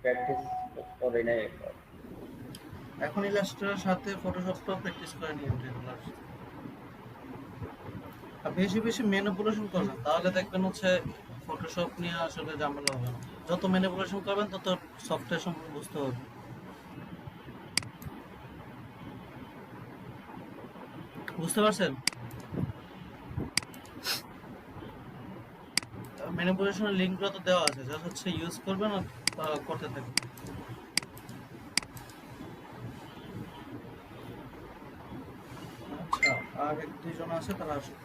Practice করি নাই। এখন ইলাস্ট্রেটরের সাথে ফটোশপটাও প্র্যাকটিস করে নিন রেগুলার। আর বেশি বেশি ম্যানিপুলেশন করবেন, তাহলে দেখবেন হচ্ছে ফটোশপ নিয়ে আসলে ঝামেলা হবে না। যত ম্যানিপুলেশন করবেন তত সফটওয়্যার সম্পর্কে বুঝতে পারবেন। বুঝতে পারছেন? ম্যানিপুলেশনের লিঙ্কগুলো তো দেওয়া আছে, জাস্ট হচ্ছে ইউজ করবেন আর করতে থাকবেন। আচ্ছা, আর এক দুইজন আছে, তারা আসুন।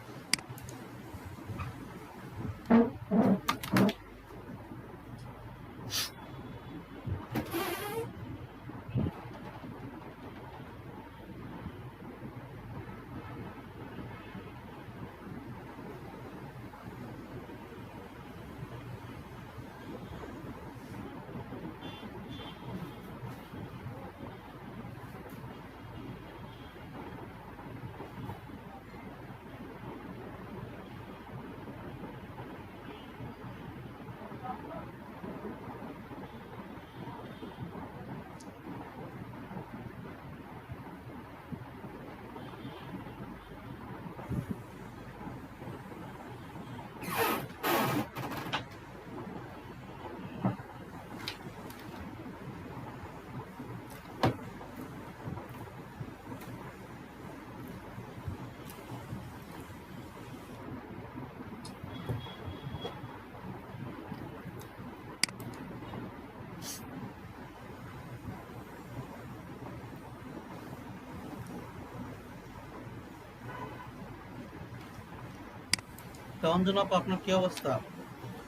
তো অঞ্জন আপু, আপনার কি অবস্থা?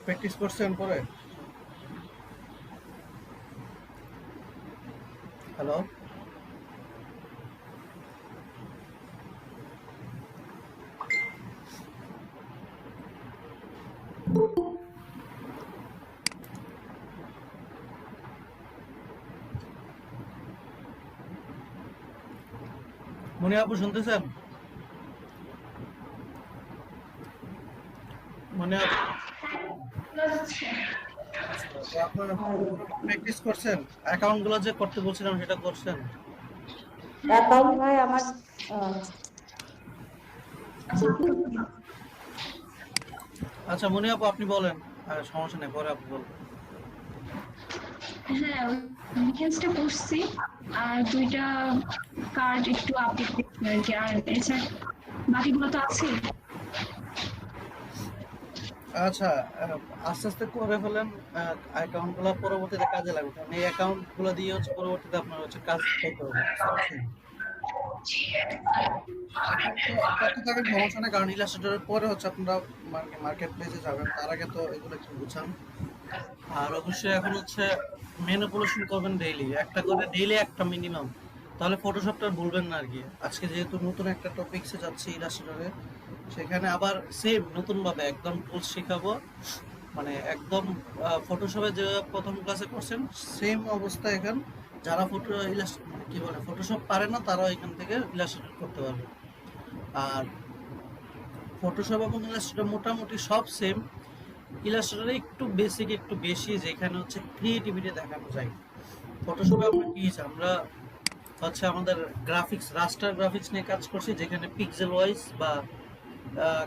প্র্যাকটিস করছেন পরে? হ্যালো, মনি আপু শুনতেছেন? মনি আপু, তো আপনারা প্র্যাকটিস করছেন? অ্যাকাউন্ট গুলো যে করতে বলছিলাম সেটা করছেন? অ্যাকাউন্ট ভাই আমার আচ্ছা মনি আপু, আপনি বলেন, সমস্যা নেই, পরে আপনি বলবেন। হ্যাঁ, ডিটেলসটা করছি আর দুইটা কার্ড একটু আপডেট করছি আর কি, আর এছাড়া বাকিগুলো তো আছে। আচ্ছা, আস্তে আস্তে করে ফেলেন। অ্যাকাউন্ট গুলো পরবর্তীতে কাজে লাগবে, কারণ এই অ্যাকাউন্ট গুলো দিয়ে হচ্ছে পরবর্তীতে আপনার হচ্ছে কাজ করতে হবে, বুঝতে পারছেন? করতে থাকেন, সমস্যা নেই, কারণ ইলাস্ট্রেটরের পরে হচ্ছে আপনারা মার্কেট প্লেসে যাবেন, তার আগে তো এগুলো একটু বুঝান। আর অবশ্যই এখন হচ্ছে ম্যানিপুলেশন করবেন ডেইলি, একটা করে ডেইলি একটা মিনিমাম, তাহলে ফটোশপটা ভুলবেন না আর কি। আজকে যেহেতু নতুন একটা টপিকসে যাচ্ছি ইলাস্ট্রেটরে, সেখানে আবার সেম নতুনভাবে একদম টুলস শেখাবো, মানে একদম ফটোশপে যে প্রথম ক্লাসে করছেন সেম অবস্থা এখন। যারা কি বলে ফটোশপ পারে না, তারাও এখান থেকে ইলাস্ট্রেটর করতে পারবে। আর ফটোশপ এবং ইলাস্ট্রেটর মোটামুটি সব সেম। ইলাস্ট্রেটরে একটু বেসিক একটু বেশি, যেখানে হচ্ছে ক্রিয়েটিভিটি দেখানো যায়। ফটোশপে আমরা কি আমরা হচ্ছে আমাদের গ্রাফিক্স, রাস্টার গ্রাফিক্স নিয়ে কাজ করছি, যেখানে পিক্সেল ওয়াইজ বা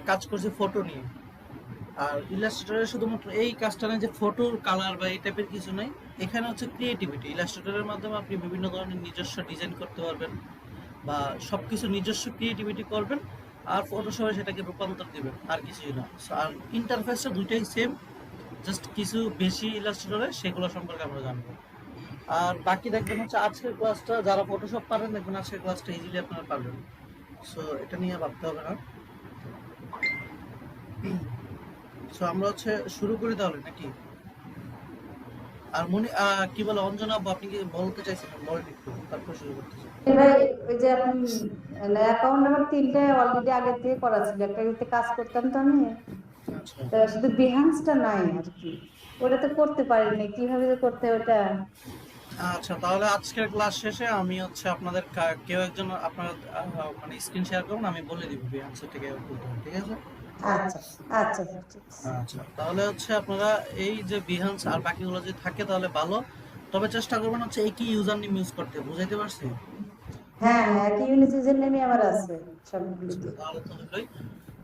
কাজ করছি ফটো নিয়ে। আর ইলাস্ট্রেটরে শুধুমাত্র এই কাজটা নেই যে ফটোর কালার বা এই টাইপের কিছু নাই, এখানে হচ্ছে ক্রিয়েটিভিটি। ইলাস্ট্রেটরের মাধ্যমে আপনি বিভিন্ন ধরনের নিজস্ব ডিজাইন করতে পারবেন বা সবকিছু নিজস্ব ক্রিয়েটিভিটি করবেন, আর ফটোশপে সেটাকে রূপান্তর দিবেন, আর কিছুই না। আর ইন্টারফেসটা দুইটাই সেম, জাস্ট কিছু বেশি ইলাস্ট্রেটরে সেগুলো সম্পর্কে আমরা জানবো। আর বাকি দেখবেন হচ্ছে আজকের ক্লাসটা, যারা ফটোশপ পারেন দেখবেন আজকের ক্লাসটা ইজিলি আপনারা পারবেন। সো এটা নিয়ে ভাবতে হবে না। সো আমরা হচ্ছে শুরু করি তাহলে নাকি? আর মনি কি বলে অঞ্জনা আপু, আপনি কি বলতে চাইছিলেন? বলেন একটু, তারপর শুরু করতেছি। ভাই ওই যে আপনি অ্যাকাউন্ট নাম্বার 3টা অলরেডি আগে থেকে করা ছিল, একটাতে কাজ করতাম তো আমি, আচ্ছা তা শুধু বিহান্সটা নাই আর কি, ওটা তো করতে পারিনি, কিভাবে যে করতে হয় ওটা। আচ্ছা, তাহলে আজকের ক্লাস শেষে আমি হচ্ছে আপনাদের কেউ একজন আপনার মানে স্ক্রিন শেয়ার করুন, আমি বলে দিব আনসারটা কিভাবে করতে হবে, ঠিক আছে? আচ্ছা আচ্ছা ঠিক আছে। আচ্ছা, তাহলে হচ্ছে আপনারা এই যে বিহান্স আর বাকিগুলো যদি থাকে তাহলে ভালো, তবে চেষ্টা করবেন হচ্ছে একই ইউজার নেম ইউজ করতে, বুঝাইতে পারছি? হ্যাঁ হ্যাঁ, একই ইউনিসের নেমই আমার আছে সবগুলিতে। তাহলে তো হলোই।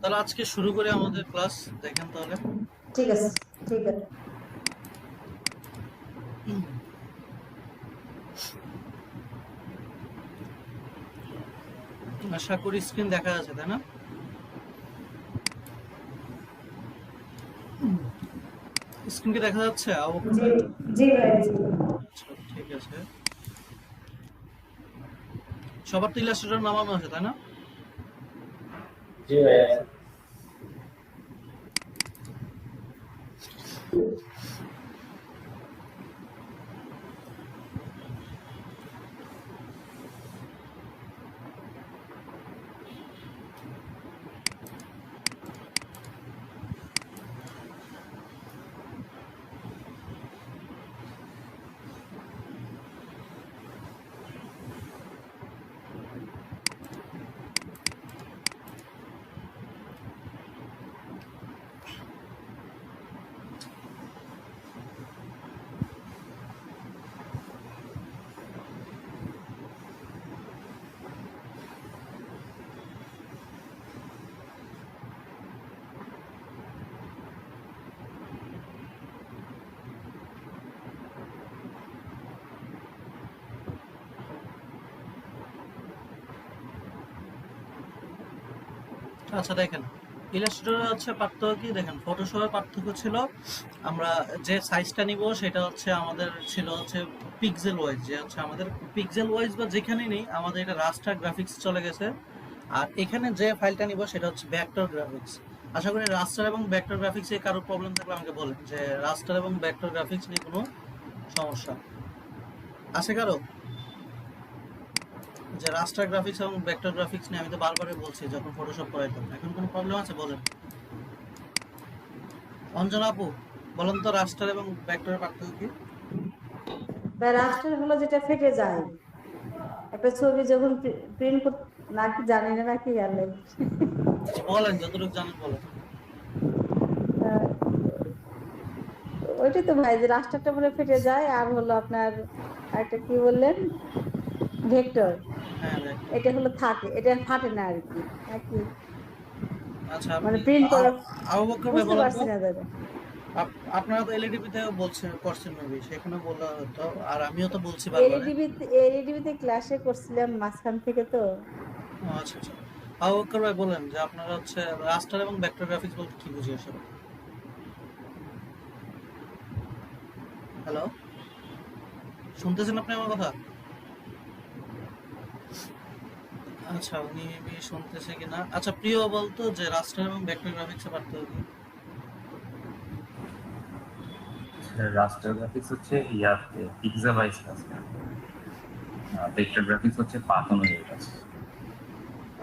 তাহলে আজকে শুরু করে আমাদের ক্লাস দেখেন তাহলে। ঠিক আছে ঠিক আছে। আশা করি স্ক্রিন দেখা যাচ্ছে, তাই না? স্ক্রিন কি দেখা যাচ্ছে অবকর জি ভাই? জি ভাই জি। আচ্ছা, ঠিক আছে। সবার তো ইলাস্ট্রেটর নামানো আছে, তাই না? জি ভাইয়া। আচ্ছা দেখেন, ইলাস্ট্রেটরের হচ্ছে পার্থক্য কি দেখেন, ফটোশপের পার্থক্য ছিল আমরা যে সাইজটা নিব সেটা হচ্ছে আমাদের ছিল হচ্ছে পিক্সেল ওয়াইজ, যে হচ্ছে আমাদের পিক্সেল ওয়াইজ বা যেখানেই নেই আমাদের এটা রাস্টার গ্রাফিক্স চলে গেছে। আর এখানে যে ফাইলটা নিব সেটা হচ্ছে ভেক্টর গ্রাফিক্স। আশা করি রাস্টার এবং ভেক্টর গ্রাফিক্সে কারো প্রবলেম থাকলে আমাকে বলেন, যে রাস্টার এবং ভেক্টর গ্রাফিক্স নিয়ে কোনো সমস্যা আছে কারো? যে রাস্টার গ্রাফিক্স এবং ভেক্টর গ্রাফিক্স নিয়ে আমি তো বারবারই বলছি যখন ফটোশপ করাইতাম, এখন কোনো প্রবলেম আছে বলেন। অঞ্জনা আপু বলেন তো রাস্টার এবং ভেক্টরের পার্থক্য কি? ভাই রাস্টার হলো যেটা ফেটে যায়, একটা ছবি যখন প্রিন্ট নাকি জানি না নাকি গেলে বলেন যতটুকু জানেন বলেন। ওইটাই তো ভাই, যে রাস্টারটা বলে ফেটে যায়, আর হলো আপনার একটা কি বললেন ভেক্টর, হ্যাঁ দেখ। এটা হলো থাকে, এটা ফাটে না আর কি একই, আচ্ছা মানে আপনি প্রিন্ট করা। আবু বকর ভাই বুঝতে বলেন তো, পারছি না দাদা। আপনারা তো এলইডি তে বলছেন করছেন মেবি, সেখানে বলা হতো আর আমিও তো বলছি বারবার। এলইডিবিতে ক্লাসে করছিলাম মাঝখান থেকে তো। আচ্ছা আচ্ছা, আবু বকর ভাই বলেন যে আপনারা হচ্ছে রাস্টার এবং ভেক্টর গ্রাফিক্স বলতে কি বুঝি আসলে? হ্যালো, শুনতেছেন আপনি আমার কথা? আচ্ছা উনি মেবি শুনতেছে কিনা। আচ্ছা প্রিয় বলতো যে রাস্টার এবং ভেক্টর গ্রাফিক্স এর পার্থক্য কি? রাস্টার গ্রাফিক্স হচ্ছে ইয়াতে পিক্সেল ওয়াইজ কাজ করে, ভেক্টর গ্রাফিক্স হচ্ছে পাথ অনুযায়ী কাজ করে।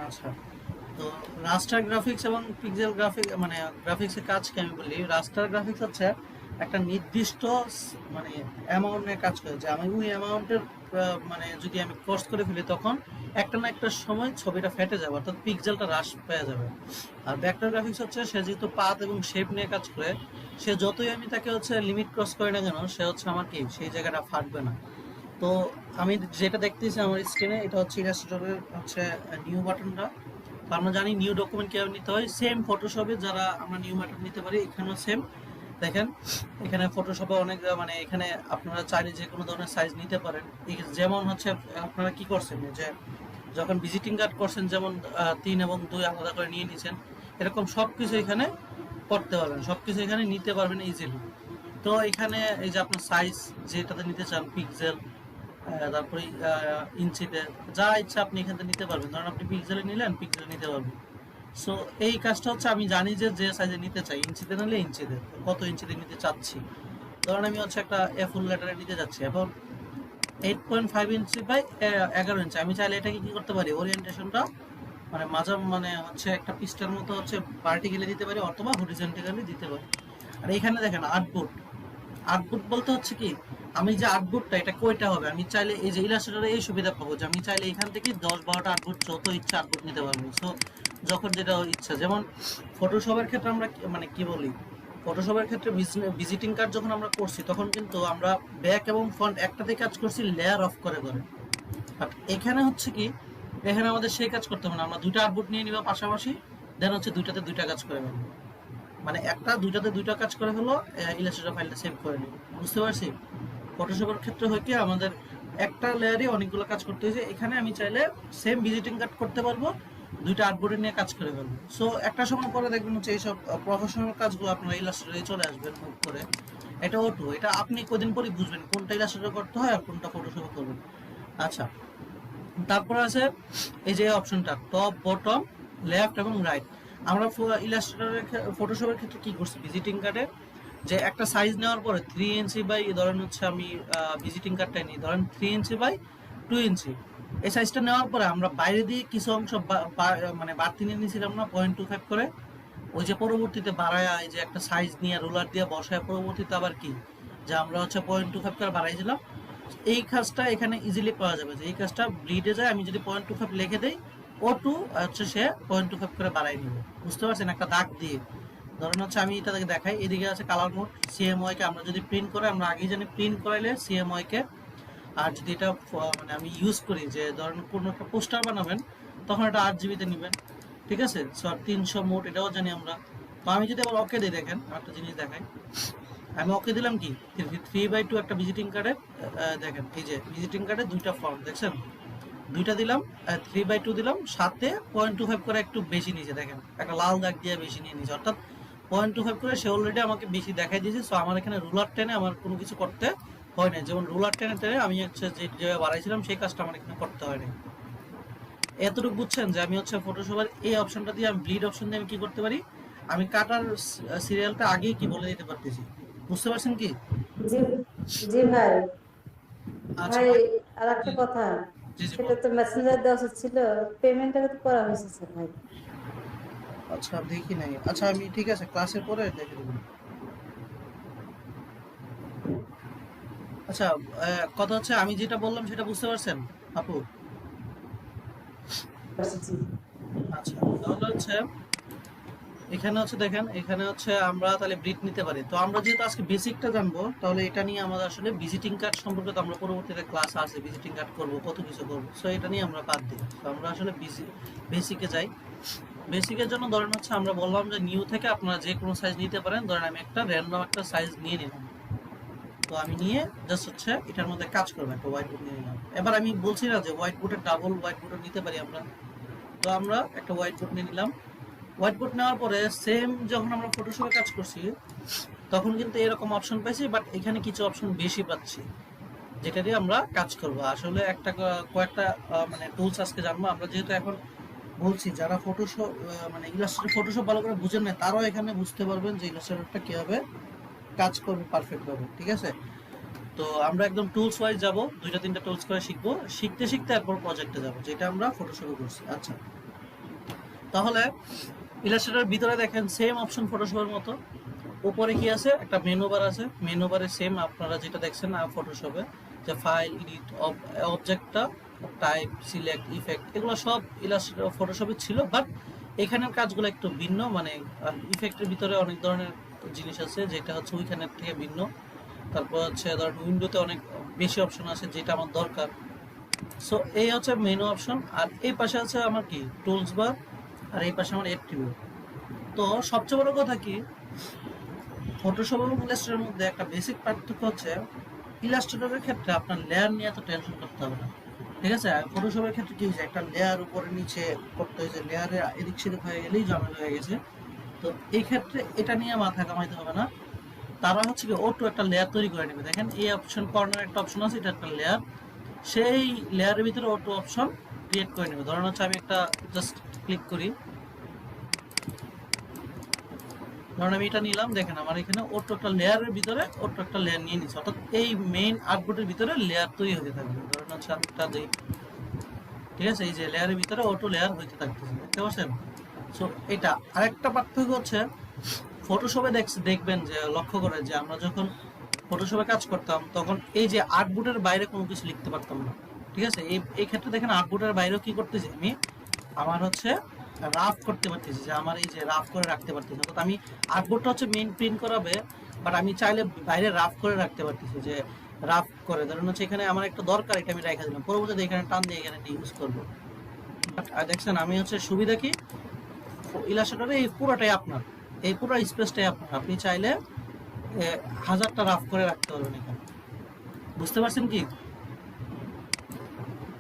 আচ্ছা, তো রাস্টার গ্রাফিক্স এবং পিক্সেল গ্রাফিক মানে গ্রাফিক্সের কাজ কি আমি বলি। রাস্টার গ্রাফিক্স হচ্ছে একটা নির্দিষ্ট মানে অ্যামাউন্টের কাজ করে, যে আমি ওই অ্যামাউন্টের মানে যদি আমি ক্রস করে ফেলি তখন একটা না একটা সময় ছবিটা ফেটে যাবে, অর্থাৎ পিক্সেলটা হ্রাস পেয়ে যাবে। আর ভেক্টর গ্রাফিক্স হচ্ছে সে যেহেতু পাথ এবং শেপ নিয়ে কাজ করে, সে যতই আমি তাকে হচ্ছে লিমিট ক্রস করি না কেন সে হচ্ছে আমার কি সেই জায়গাটা ফাটবে না। তো আমি যেটা দেখতেছি আমার স্ক্রিনে, এটা হচ্ছে ইলাস্ট্রেটরের হচ্ছে নিউ বাটনটা। তো আমরা জানি নিউ ডকুমেন্ট কিভাবে নিতে হয়, সেম ফটোশপে যারা আমরা নিউ বাটন নিতে পারি এখানেও সেম। দেখেন এখানে ফটোশপে অনেক মানে এখানে আপনারা চাইলে যে কোনো ধরনের সাইজ নিতে পারেন। যেমন হচ্ছে আপনারা কি করছেন যে যখন ভিজিটিং কার্ড করছেন যেমন 3 এবং 2 আলাদা করে নিয়ে নিয়েছেন, এরকম সব কিছু এখানে করতে পারবেন, সব কিছু এখানে নিতে পারবেন ইজিলি। তো এখানে এই যে আপনার সাইজ যেটাতে নিতে চান পিক্সেল, তারপরে ইঞ্চিতে যা ইচ্ছা আপনি এখান থেকে নিতে পারবেন। ধরুন আপনি পিক্সেলে নিলেন, পিক্সেলে নিতে পারবেন। সো এই কাজটা হচ্ছে আমি জানি যে যে সাইজে নিতে চাই, ইঞ্চিতে নিলে ইঞ্চিতে, কত ইঞ্চিতে নিতে চাচ্ছি। ধরুন আমি হচ্ছে একটা এ ফুল লেটারে নিতে যাচ্ছি, এখন 8.5 ইঞ্চি বাই 11 ইঞ্চি। আমি চাইলে এটাকে কি করতে পারি, ওরিয়েন্টেশনটা মানে মাঝে মানে হচ্ছে একটা পিস্টার মতো হচ্ছে ভার্টিক্যালি দিতে পারি অথবা হরিজন্টালি দিতে পারি। আর এখানে দেখেন আউটপুট, আউটপুট বলতে হচ্ছে কি আমি যে আউটপুটটা এটা কয়টা হবে, আমি চাইলে এই যে ইলাস্ট্রেটরে এই সুবিধা পাবো যে আমি চাইলে এখান থেকে 10-12টা আউটপুট যত ইচ্ছা আউটপুট নিতে পারবো। সো যখন যেটা ইচ্ছা। যেমন ফটোশপের ক্ষেত্রে আমরা মানে কি বলি, ফটোশপের ক্ষেত্রে ভিজিটিং কার্ড যখন আমরা করছি তখন কিন্তু আমরা ব্যাক এবং ফ্রন্ট একটাতে কাজ করছি লেয়ার অফ করে করে। বাট এখানে হচ্ছে কি, এখানে আমাদের সেই কাজ করতে হবে না, আমরা দুইটা আউটপুট নিয়ে নিব পাশাপাশি, দেন হচ্ছে দুইটাতে দুইটা কাজ করে ফেলবো, মানে একটা দুইটাতে দুইটা কাজ করে ফেলো, ইলাস্ট্রেটর ফাইলটা সেভ করে নিব। বুঝতে পারছি? ফটোশপের ক্ষেত্রে হয় কি আমাদের একটা লেয়ারে অনেকগুলো কাজ করতে হয়েছে, এখানে আমি চাইলে সেম ভিজিটিং কার্ড করতে পারবো, দুইটা আর্টবোর্ডে নিয়ে কাজ করে ফেলবো। সো একটা সময় পরে দেখবেন হচ্ছে এইসব প্রফেশনাল কাজগুলো আপনারা ইলাস্ট্রেটরে চলে আসবেন মুভ করে। এটা ওটু, এটা আপনি কদিন পরে বুঝবেন কোনটা ইলাস্ট্রেটর করতে হয় আর কোনটা ফটোশপে করবেন। আচ্ছা, তারপরে আছে এই যে অপশনটা টপ বটম লেফট এবং রাইট। আমরা ইলাস্ট্রেটরের ফটোশপের ক্ষেত্রে কি করছি, ভিজিটিং কার্ডে যে একটা সাইজ নেওয়ার পরে 3 ইঞ্চি বাই, ধরেন হচ্ছে আমি ভিজিটিং কার্ডটাই নিই, ধরেন 3 ইঞ্চি বাই 2 ইঞ্চি, এই সাইজটা নেওয়ার পরে আমরা বাইরে দিয়ে কিছু অংশ মানে বাড়তি নিয়ে নিয়েছিলাম না 0.25 করে, ওই যে পরবর্তীতে বাড়ায় এই যে একটা সাইজ নিয়ে রোলার দিয়ে বসায় পরবর্তীতে আবার কি যে আমরা হচ্ছে 0.25 করে বাড়াইছিলাম। এই কাজটা এখানে ইজিলি করা যাবে, যে এই কাজটা ব্লিডে যায়, আমি যদি 0.25 লিখে দেই O2 হচ্ছে সে 0.25 করে বাড়াই নিবে। বুঝতে পারছেন? একটা দাগ দিয়ে, ধরেন হচ্ছে আমি এটা দেখাই, এদিকে আছে কালার মোড সিএমওয়াই কে আমরা যদি প্রিন্ট করে, আমরা আগে জানি প্রিন্ট করাইলে সিএমওয়াই কে, আর যদি এটা মানে আমি ইউজ করি যে ধরেন কোনো একটা পোস্টার বানাবেন তখন এটা 8 GB তে নেবেন, ঠিক আছে? সো 300 মোড এটাও জানি আমরা। তো আমি যদি আবার ওকে দিই, দেখেন একটা জিনিস দেখাই, আমি ওকে দিলাম কি 3/2 একটা ভিজিটিং কার্ডে, দেখেন এই যে ভিজিটিং কার্ডে দুইটা ফর্ম দেখছেন, দুইটা দিলাম, 3/2 দিলাম, সাথে 0.25 করে একটু বেশি নিয়েছে, দেখেন একটা লাল দাগ দিয়ে বেশি নিয়ে নিয়েছে, অর্থাৎ 0.25 করে সে অলরেডি আমাকে বেশি দেখাই দিয়েছে। সো আমার এখানে রুলার টেনে আমার কোনো কিছু করতে হয় না, যেমন রুলার টেনে টেনে আমি হচ্ছে যে জায়গায় বাড়াইছিলাম সেই কাজটা আমার এখানে করতে হয় না। এতটুকু বুঝছেন যে আমি হচ্ছে ফটোশপের এই অপশনটা দিয়ে, আমি ব্লিড অপশন দিয়ে আমি কি করতে পারি, আমি কাটার সিরিয়ালটা আগেই কি বলে দিতে পারতেছি। বুঝতে পারছেন কি? জি জি ভাই। আচ্ছা ভাই আর একটা কথা, জি জি সেটা বলুন। তো মেসেঞ্জার দেওয়া উচিত ছিল, পেমেন্টটা তো করা হয়েছে স্যার ভাই। আচ্ছা দেখি নাই, আচ্ছা আমি ঠিক আছে ক্লাসের পরে দেখে দেবো। আচ্ছা, কথা হচ্ছে আমি যেটা বললাম সেটা বুঝতে পারছেন আপু? জি আচ্ছা, তাহলে হচ্ছে এখানে হচ্ছে দেখেন, এখানে হচ্ছে আমরা তাহলে ব্রিড নিতে পারি। তো আমরা যেহেতু আজকে বেসিকটা জানবো, তাহলে এটা নিয়ে আমাদের আসলে ভিজিটিং কার্ড সম্পর্কে তো আমরা পরবর্তীতে ক্লাস আছে, ভিজিটিং কার্ড করবো, কত কিছু করবো, সো এটা নিয়ে আমরা বাদ দিই। তো আমরা আসলে বেসিকে যাই। বেসিকের জন্য ধরেন হচ্ছে আমরা বললাম যে নিউ থেকে আপনারা যে কোনো সাইজ নিতে পারেন, ধরেন আমি একটা র্যান্ডম একটা সাইজ নিয়ে নিলাম, তো আমি নিয়ে জাস্ট হচ্ছে এটার মধ্যে কাজ করবো, একটা হোয়াইট বোর্ড নিয়ে নিলাম। এবার আমি বলছি না যে হোয়াইট বোর্ডের ডাবল হোয়াইট বোর্ড নিতে পারি আমরা, তো আমরা একটা হোয়াইট বোর্ড নিয়ে নিলাম। হোয়াইট বোর্ড নেওয়ার পরে সেম যখন আমরা ফটোশপে কাজ করছি তখন কিন্তু এরকম অপশন পাইছি, বাট এখানে কিছু অপশন বেশি পাচ্ছি যেটা দিয়ে আমরা কাজ করব। আসলে একটা কয়েকটা মানে টুলস আজকে জানবো আমরা, যেহেতু এখন বলছি যারা ফটোশপ মানে ইলাস্ট্রেটর ফটোশপ ভালো করে বুঝেন না তারাও এখানে বুঝতে পারবেন যে ইলাস্ট্রেটরটা কিভাবে কাজ করবে পারফেক্ট ভাবে, ঠিক আছে? তো আমরা একদম টুলস ওয়াইজ যাব, 2-3টা টুলস করে শিখবো, শিখতে শিখতে এরপর প্রজেক্টে যাব যেটা আমরা ফটোশপে করছি। আচ্ছা, তাহলে ইলাস্ট্রেটরের ভিতরে দেখেন সেম অপশন ফটোশপের মতো, উপরে কি আছে একটা মেনু বার আছে, মেনু বারে সেম আপনারা যেটা দেখছেন ফটোশপে, যে ফাইল, এডিট, অবজেক্টটা, টাইপ, সিলেক্ট, ইফেক্ট, এগুলো সব ইলাস্ট্রেটর ফটোশপে ছিল, বাট এখানের কাজগুলো একটু ভিন্ন, মানে ইফেক্টের ভিতরে অনেক ধরনের জিনিস আছে যেটা হচ্ছে ওইখানের থেকে ভিন্ন। তারপর হচ্ছে ধরেন উইন্ডোতে অনেক বেশি অপশন আছে যেটা আমার দরকার। সো এই হচ্ছে মেনু অপশন, আর এই পাশে আছে আমার কি টুলস বার, আর এই পাশে আমার অ্যাট্রিবিউট। তো সবচেয়ে বড় কথা কি, ফটোশপ এবং ইলাস্ট্রেটরের মধ্যে একটা বেসিক পার্থক্য হচ্ছে ইলাস্ট্রেটরের ক্ষেত্রে আপনার লেয়ার নিয়ে এত টেনশন করতে হবে না, ঠিক আছে? ফটোশপের ক্ষেত্রে কি হয়েছে, একটা লেয়ার উপরে নিচে করতে হয়েছে, লেয়ারে এদিক সেদিক হয়ে গেলেই ঝামেলা হয়ে গেছে। তো এই ক্ষেত্রে এটা নিয়ে মাথা কামাইতে হবে না, তারা হচ্ছে কি অটো একটা লেয়ার তৈরি করে নেবে। দেখেন এই অপশন কর্নার একটা অপশন আছে, এটা একটা লেয়ার, সেই লেয়ারের ভিতরে অটো অপশন ক্রিয়েট করে নেবে। ধরেন হচ্ছে আমি একটা জাস্ট ক্লিক করি, ধরেন আমি এটা নিলাম, দেখেন আমার এখানে অটো একটা লেয়ারের ভিতরে অটো একটা লেয়ার নিয়ে নিচ্ছে, অর্থাৎ এই মেইন আউটপুটের ভিতরে লেয়ার তৈরি হতে থাকবে। ধরেন হচ্ছে আমি একটা দিই, ঠিক আছে? এই যে লেয়ারের ভিতরে অটো লেয়ার হইতে থাকতেছে, দেখতে পাচ্ছেন? সো এটা আরেকটা পার্থক্য হচ্ছে ফটোশপে দেখবেন যে লক্ষ্য করে যে আমরা যখন ফটোশপে কাজ করতাম তখন এই যে আউটপুটের বাইরে কোনো কিছু লিখতে পারতাম না, ঠিক আছে? এই ক্ষেত্রে দেখেন আউটপুটের বাইরেও কি করতেছি আমি, আমার হচ্ছে রাফ করতে পারতেছি, যে আমার এই যে রাফ করে রাখতে পারতেছি, অর্থাৎ আমি আর্টবোর্ডটা হচ্ছে মেইন প্রিন্ট করাবে, বাট আমি চাইলে বাইরে রাফ করে রাখতে পারতেছি, যে রাফ করে ধরুন হচ্ছে এখানে আমার একটা দরকার, এটা আমি রেখে দিলাম, পরবর্তীতে এখানে টান দিয়ে এখানে ইউজ করবো। আর দেখছেন আমি হচ্ছে সুবিধা কি, ইলাস্ট্রেটরে এই পুরোটাই আপনার, এই পুরো স্পেসটাই আপনার, আপনি চাইলে 1000টা রাফ করে রাখতে পারবেন এখানে। বুঝতে পারছেন কি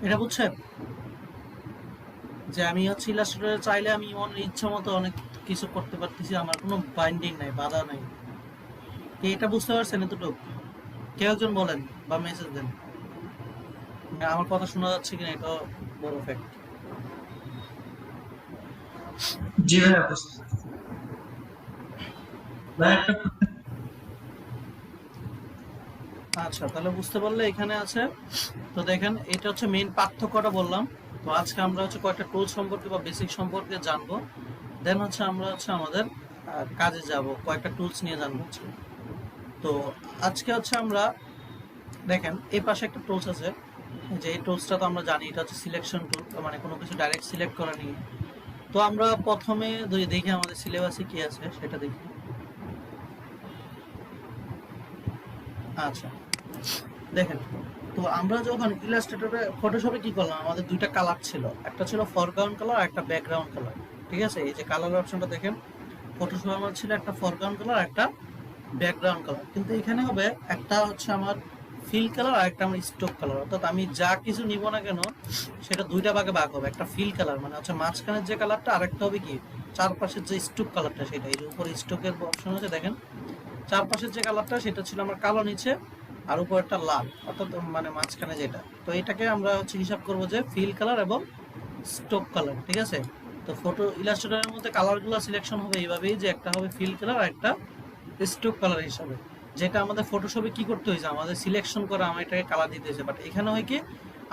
এটা, বুঝছেন? যে আমি হচ্ছে ইলাস্ট্রেটরে চাইলে আমি মনের ইচ্ছা মতো অনেক কিছু করতে পারতেছি, আমার কোনো বাইন্ডিং নাই, বাধা নাই। এটা বুঝতে পারছেন এতটুকু? কেউ একজন বলেন বা মেসেজ দেন আমার কথা শোনা যাচ্ছে কিনা, এটা বড় ফ্যাক্ট। জি ভাইয়া ভাই একটা আচ্ছা, তাহলে বুঝতে পারলে এখানে আছে। তো দেখেন এটা হচ্ছে মেইন পার্থক্যটা বললাম। তো আজকে আমরা হচ্ছে কয়েকটা টুল সম্পর্কে বা বেসিক সম্পর্কে জানবো, দেন হচ্ছে আমরা হচ্ছে আমাদের কাজে যাব, কয়েকটা টুলস নিয়ে জানবো। তো আজকে হচ্ছে আমরা দেখেন এই পাশে একটা টুলস আছে, যে এই টুলসটা তো আমরা জানি, এটা হচ্ছে সিলেকশন টুল, মানে কোনো কিছু ডাইরেক্ট সিলেক্ট করা নিয়ে। তো আমরা প্রথমে দেখি আমাদের সিলেবাসে কি আছে সেটা দেখি। আচ্ছা দেখেন, তো আমরা যখন ইলাস্ট্রেটরে ফটোশপে কি করলাম, আমাদের দুইটা কালার ছিল, একটা ছিল ফরগ্রাউন্ড কালার, একটা ব্যাকগ্রাউন্ড কালার। ঠিক আছে, এই যে কালার অপশনটা দেখেন, ফটোশপে আমার ছিল একটা ফরগ্রাউন্ড কালার, একটা ব্যাকগ্রাউন্ড কালার, কিন্তু এখানে হবে একটা হচ্ছে আমার ফিল কালার আর একটা আমার স্টোক কালার। অর্থাৎ আমি যা কিছু নিব না কেন সেটা দুইটা ভাগে ভাগ হবে, একটা ফিল কালার মানে হচ্ছে মাঝখানের যে কালারটা, আর একটা হবে কি চারপাশের যে স্টোক কালারটা, সেটা এই যে উপরে স্টোকের অপশন আছে দেখেন, চারপাশের যে কালারটা সেটা ছিল আমার কালো নিচে, আর উপরটা লাল, অর্থাৎ মানে মাঝখানে যেটা। তো এটাকে আমরা হচ্ছে হিসাব করবো যে ফিল কালার এবং স্টোক কালার। ঠিক আছে, তো ফটো ইলাস্ট্রেটরের মধ্যে কালারগুলো সিলেকশন হবে এইভাবেই, যে একটা হবে ফিল কালার আর একটা স্টোক কালার হিসাবে, যেটা আমাদের ফটোশপে কি করতে হয়েছে, আমাদের সিলেকশন করে আমার এটাকে কালার দিতে হয়েছে। বাট এখানে হয় কি,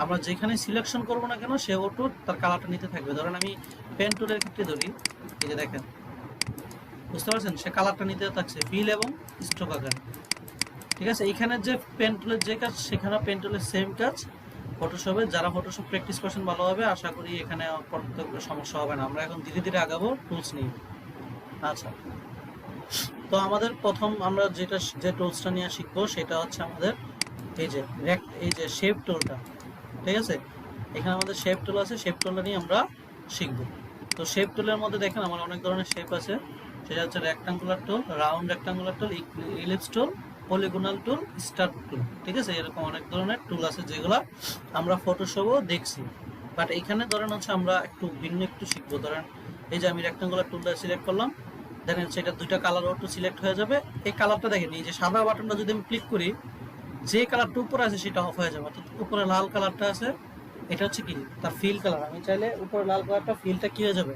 আমরা যেখানে সিলেকশন করবো না কেন সে অটো তার কালারটা নিতে থাকবে। ধরেন আমি পেন টুলের ক্ষেত্রে ধরি, এই যে দেখেন, বুঝতে পারছেন, সে কালারটা নিতে থাকছে ফিল এবং স্টোক আকারে। ঠিক আছে, এখানে যে পেন টুলের যে কাজ, সেখানে পেন টুলের সেম কাজ ফটোশপে। যারা ফটোশপ প্র্যাকটিস করছেন ভালোভাবে, আশা করি এখানে সমস্যা হবে না। আমরা এখন ধীরে ধীরে আগাবো টুলস নিয়ে। আচ্ছা, তো আমাদের প্রথম আমরা যে টুলসটা নিয়ে শিখবো সেটা হচ্ছে আমাদের এই যে শেপ টুলটা। ঠিক আছে, এখানে আমাদের শেপ টুল আছে, শেপ টুলটা নিয়ে আমরা শিখবো। তো শেপ টুলের মধ্যে দেখেন আমার অনেক ধরনের শেপ আছে, সেটা হচ্ছে রেক্টাঙ্গুলার টুল, রাউন্ড রেক্টাঙ্গুলার টুল, ইলিপস টুল, পলিগোনাল টুল, স্টার টুল। ঠিক আছে, এরকম অনেক ধরনের টুল আছে যেগুলো আমরা ফটোশপেও দেখছি। বাট এখানে ধরেন হচ্ছে আমরা একটু ভিন্ন একটু শিখবো। ধরেন এই যে আমি রেক্টাঙ্গুলার টুলটা সিলেক্ট করলাম, দেখেন সেটা দুইটা কালার অটো সিলেক্ট হয়ে যাবে। এই কালারটা দেখেন, এই যে সাদা বাটনটা যদি আমি ক্লিক করি, যে কালারটা উপরে আছে সেটা অফ হয়ে যাবে। অর্থাৎ উপরে লাল কালারটা আছে, এটা হচ্ছে কি তার ফিল কালার। আমি চাইলে উপরে লাল কালারটা ফিলটা কি হয়ে যাবে,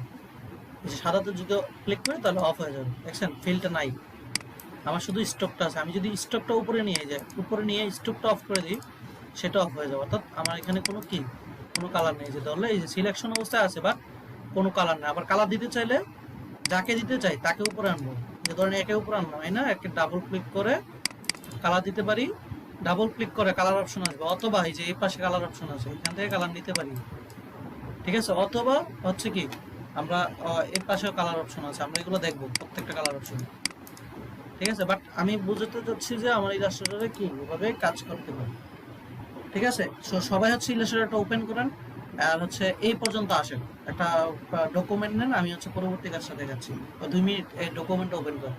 এই যে সাদাতে যদি ক্লিক করি তাহলে অফ হয়ে যাবে। দেখছেন ফিলটা নাই, আমার শুধু স্টোকটা আছে। আমি যদি স্টোকটা উপরে নিয়ে যাই, উপরে নিয়ে স্টোকটা অফ করে দিই, সেটা অফ হয়ে যাবে। অর্থাৎ আমার এখানে কোনো কালার নেই। যে ধরলে এই যে সিলেকশন অবস্থায় আছে বাট কোনো কালার নেই। আবার কালার দিতে চাইলে যাকে দিতে চাই তাকে উপরে আনবো, যে ধরেন একে উপরে আনলাম, না একে ডাবল ক্লিক করে কালার দিতে পারি, ডাবল ক্লিক করে কালার অপশন আসবে, অথবা এই যে এই পাশে কালার অপশন আছে, এখান থেকে কালার নিতে পারি। ঠিক আছে, অথবা হচ্ছে কি আমরা এর পাশেও কালার অপশন আছে, আমরা এগুলো দেখবো প্রত্যেকটা কালার অপশন। ঠিক আছে, বাট আমি বুঝতে চাচ্ছি যে আমার ইলাস্ট্রেটরে কি এভাবে কাজ করতে পারি। ঠিক আছে, সবাই হচ্ছে ইলাস্ট্রেটরটা ওপেন করেন, আর হচ্ছে এই পর্যন্ত আসেন, একটা ডকুমেন্ট নেন, আমি হচ্ছে পরবর্তী কাজটা দেখাচ্ছি। 2 মিনিট এই ডকুমেন্টটা ওপেন করেন।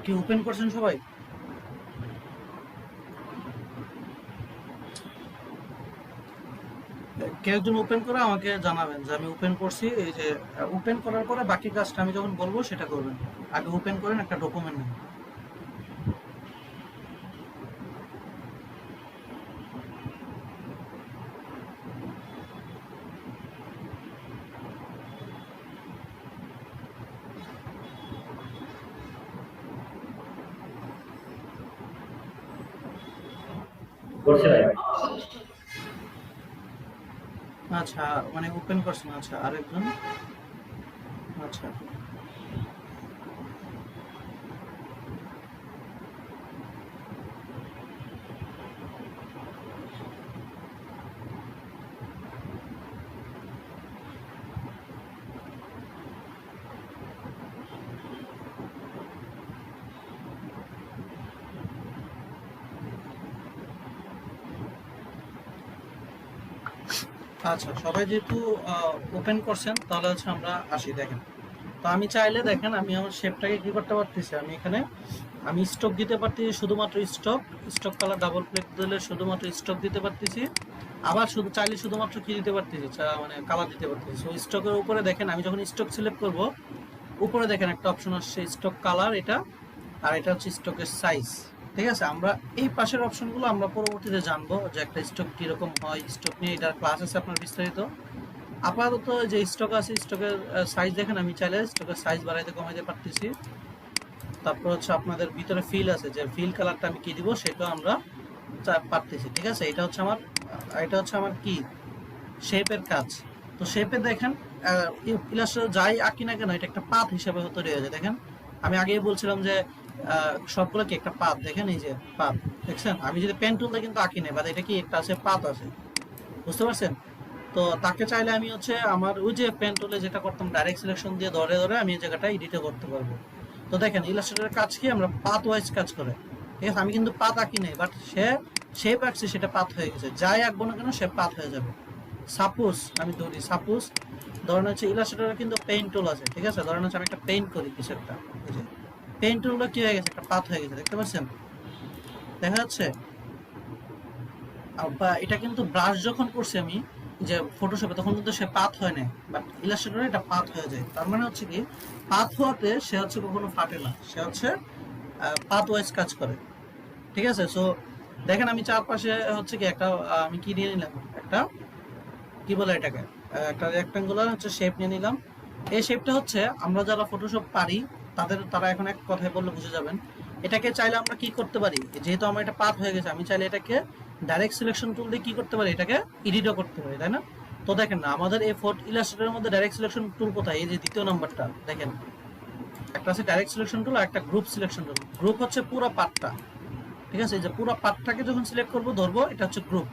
কি ওপেন করছেন সবাই? কেউ একজন ওপেন করে আমাকে জানাবেন যে আমি ওপেন করছি। এই যে ওপেন করার পরে বাকি কাজটা আমি যখন বলবো সেটা করবেন। আগে ওপেন করেন, একটা ডকুমেন্ট নেন। করছে ভাই। আচ্ছা, মানে ওপেন করছেন। আচ্ছা, আরেকজন। আচ্ছা, আচ্ছা, সবাই যেহেতু ওপেন করছেন তাহলে হচ্ছে আমরা আসি। দেখেন, তো আমি চাইলে দেখেন আমি আমার শেপটাকে কি করতে পারতেছি, আমি এখানে আমি স্টক দিতে পারতেছি, শুধুমাত্র stock, stock colour double click দিলে শুধুমাত্র স্টক দিতে পারতেছি। আবার শুধু চাইলে শুধুমাত্র কি দিতে পারতেছি, মানে কালার দিতে পারতেছি। সো স্টকের উপরে দেখেন আমি যখন স্টক সিলেক্ট করব, উপরে দেখেন একটা অপশন আসছে স্টক কালার, এটা আর এটা হচ্ছে স্টকের সাইজ। ঠিক আছে, আমরা এই পাশের অপশনগুলো আমরা পরবর্তীতে জানবো যে একটা স্টক কিরকম হয়, স্টক নিয়ে এটার ক্লাস আছে আপনার বিস্তারিত। আপাতত যে স্টক আছে, স্টকের সাইজ দেখেন, আমি চাইলে স্টকের সাইজ বাড়াইতে কমাইতে পারতেছি। তারপর হচ্ছে আপনাদের ভিতরে ফিল আছে, যে ফিল কালারটা আমি কি দিব সেটা আমরা পারতেছি। ঠিক আছে, এটা হচ্ছে আমার কি শেপের কাজ। তো শেপে দেখেন ইলাস্ট্রেটর যাই আঁকি না কেন এটা একটা পাথ হিসেবে তৈরি হয়ে যায়। দেখেন আমি আগেই বলছিলাম যে সবগুলো কি একটা পাথ, দেখেন এই যে পাথ দেখছেন। আমি যদি পেন টুল দিয়ে কিন্তু আঁকি নেই, বাট এটা কি একটা আছে পাথ আছে, বুঝতে পারছেন? তো তাকে চাইলে আমি হচ্ছে আমার ওই যে পেন টুলে যেটা করতাম ডাইরেক্ট সিলেকশন দিয়ে ধরে ধরে আমি এই জায়গাটা এডিটও করতে পারবো। তো দেখেন ইলাস্ট্রেটরের কাজ কি, আমরা পাথ ওয়াইজ কাজ করে। ঠিক আছে, আমি কিন্তু পাথ আঁকি নেই, বাট শেপ আঁকছি, সেটা পাথ হয়ে গেছে। যাই আঁকবো না কেন সে পাথ হয়ে যাবে। সাপোজ আমি ধরি, সাপোজ ধরেন হচ্ছে ইলাস্ট্রেটরে কিন্তু পেইন্ট টুল আছে। ঠিক আছে, ধরেন হচ্ছে আমি একটা পেইন্ট করি কিছু একটা, এই যে পেইন্ট টুলটা কি হয়ে গেছে, একটা পাথ হয়ে গেছে, দেখতে পাচ্ছেন? দেখা যাচ্ছে? বা এটা কিন্তু ব্রাশ যখন করছি আমি যে ফটোশপে, তখন কিন্তু সে পাথ হয় না, বাট ইলাস্ট্রেটরে এটা পাথ হয়ে যায়। তার মানে হচ্ছে কি, পাথ হওয়াতে সে হচ্ছে কখনো ফাটে না, সে হচ্ছে পাথ ওয়াইজ কাজ করে। ঠিক আছে, সো দেখেন আমি চারপাশে হচ্ছে কি একটা আমি কি নিয়ে নিলাম, একটা কি বলে এটাকে, একটা রেক্টাঙ্গুলার হচ্ছে শেপ নিয়ে নিলাম। এই শেপটা হচ্ছে আমরা যারা ফটোশপ পারি তারা এখন এক কথায় বললে বুঝে যাবেন। এটাকে চাইলে আমরা কি করতে পারি, যেহেতু আমার এটা পাথ হয়ে গেছে, আমি চাইলে এটাকে ডাইরেক্ট সিলেকশন টুল দিয়ে কি করতে পারি, এটাকে এডিটও করতে পারি, তাই না? তো দেখেন না, আমাদের এই ইলাস্ট্রেটরের মধ্যে ডাইরেক্ট সিলেকশন টুল কোথায়, এই যে দ্বিতীয় নাম্বারটা দেখেন, একটা আছে ডাইরেক্ট সিলেকশন টুল আর একটা গ্রুপ সিলেকশন টুল। গ্রুপ হচ্ছে পুরো পার্টটা। ঠিক আছে, এই যে পুরো পার্টটাকে যখন সিলেক্ট করবো ধরবো, এটা হচ্ছে গ্রুপ।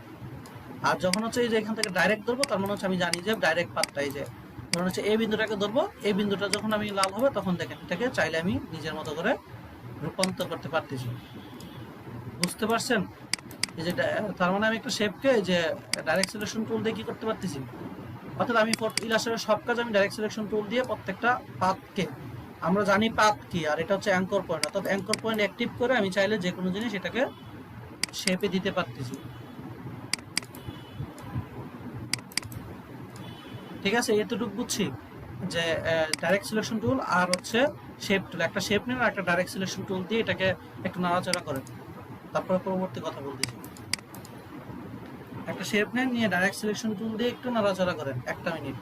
আর যখন হচ্ছে এই যে এখান থেকে ডাইরেক্ট ধরবো, তার মানে হচ্ছে আমি জানি যে ডাইরেক্ট পাথটা এই যে ধরুন হচ্ছে এই বিন্দুটাকে ধরবো, এই বিন্দুটা যখন আমি লাল হবে তখন দেখেন এটাকে চাইলে আমি নিজের মতো করে রূপান্তর করতে পারতেছি। বুঝতে পারছেন? এই যে তার মানে আমি একটা শেপকে যে ডাইরেক্ট সিলেকশন টুল দিয়ে কি করতে পারতেছি, অর্থাৎ আমি ইলাস্ট্রেটরের সব কাজ আমি ডাইরেক্ট সিলেকশন টুল দিয়ে প্রত্যেকটা পাথকে, আমরা জানি পাথ কি, আর এটা হচ্ছে অ্যাঙ্কর পয়েন্ট, অর্থাৎ অ্যাঙ্কর পয়েন্ট অ্যাক্টিভ করে আমি চাইলে যে কোনো জিনিস এটাকে শেপে দিতে পারতেছি। ঠিক আছে, এতটুকু বুঝছি যে ডাইরেক্ট সিলেকশন টুল আর হচ্ছে শেপ টুল, একটা শেপ নেন আর একটা ডাইরেক্ট সিলেকশন টুল দিয়ে এটাকে একটু নাড়াচাড়া করেন, তারপরে পরবর্তী কথা বলতেছি। একটা শেপ নেন, নিয়ে ডাইরেক্ট সিলেকশন টুল দিয়ে একটু নাড়াচাড়া করেন 1 মিনিট।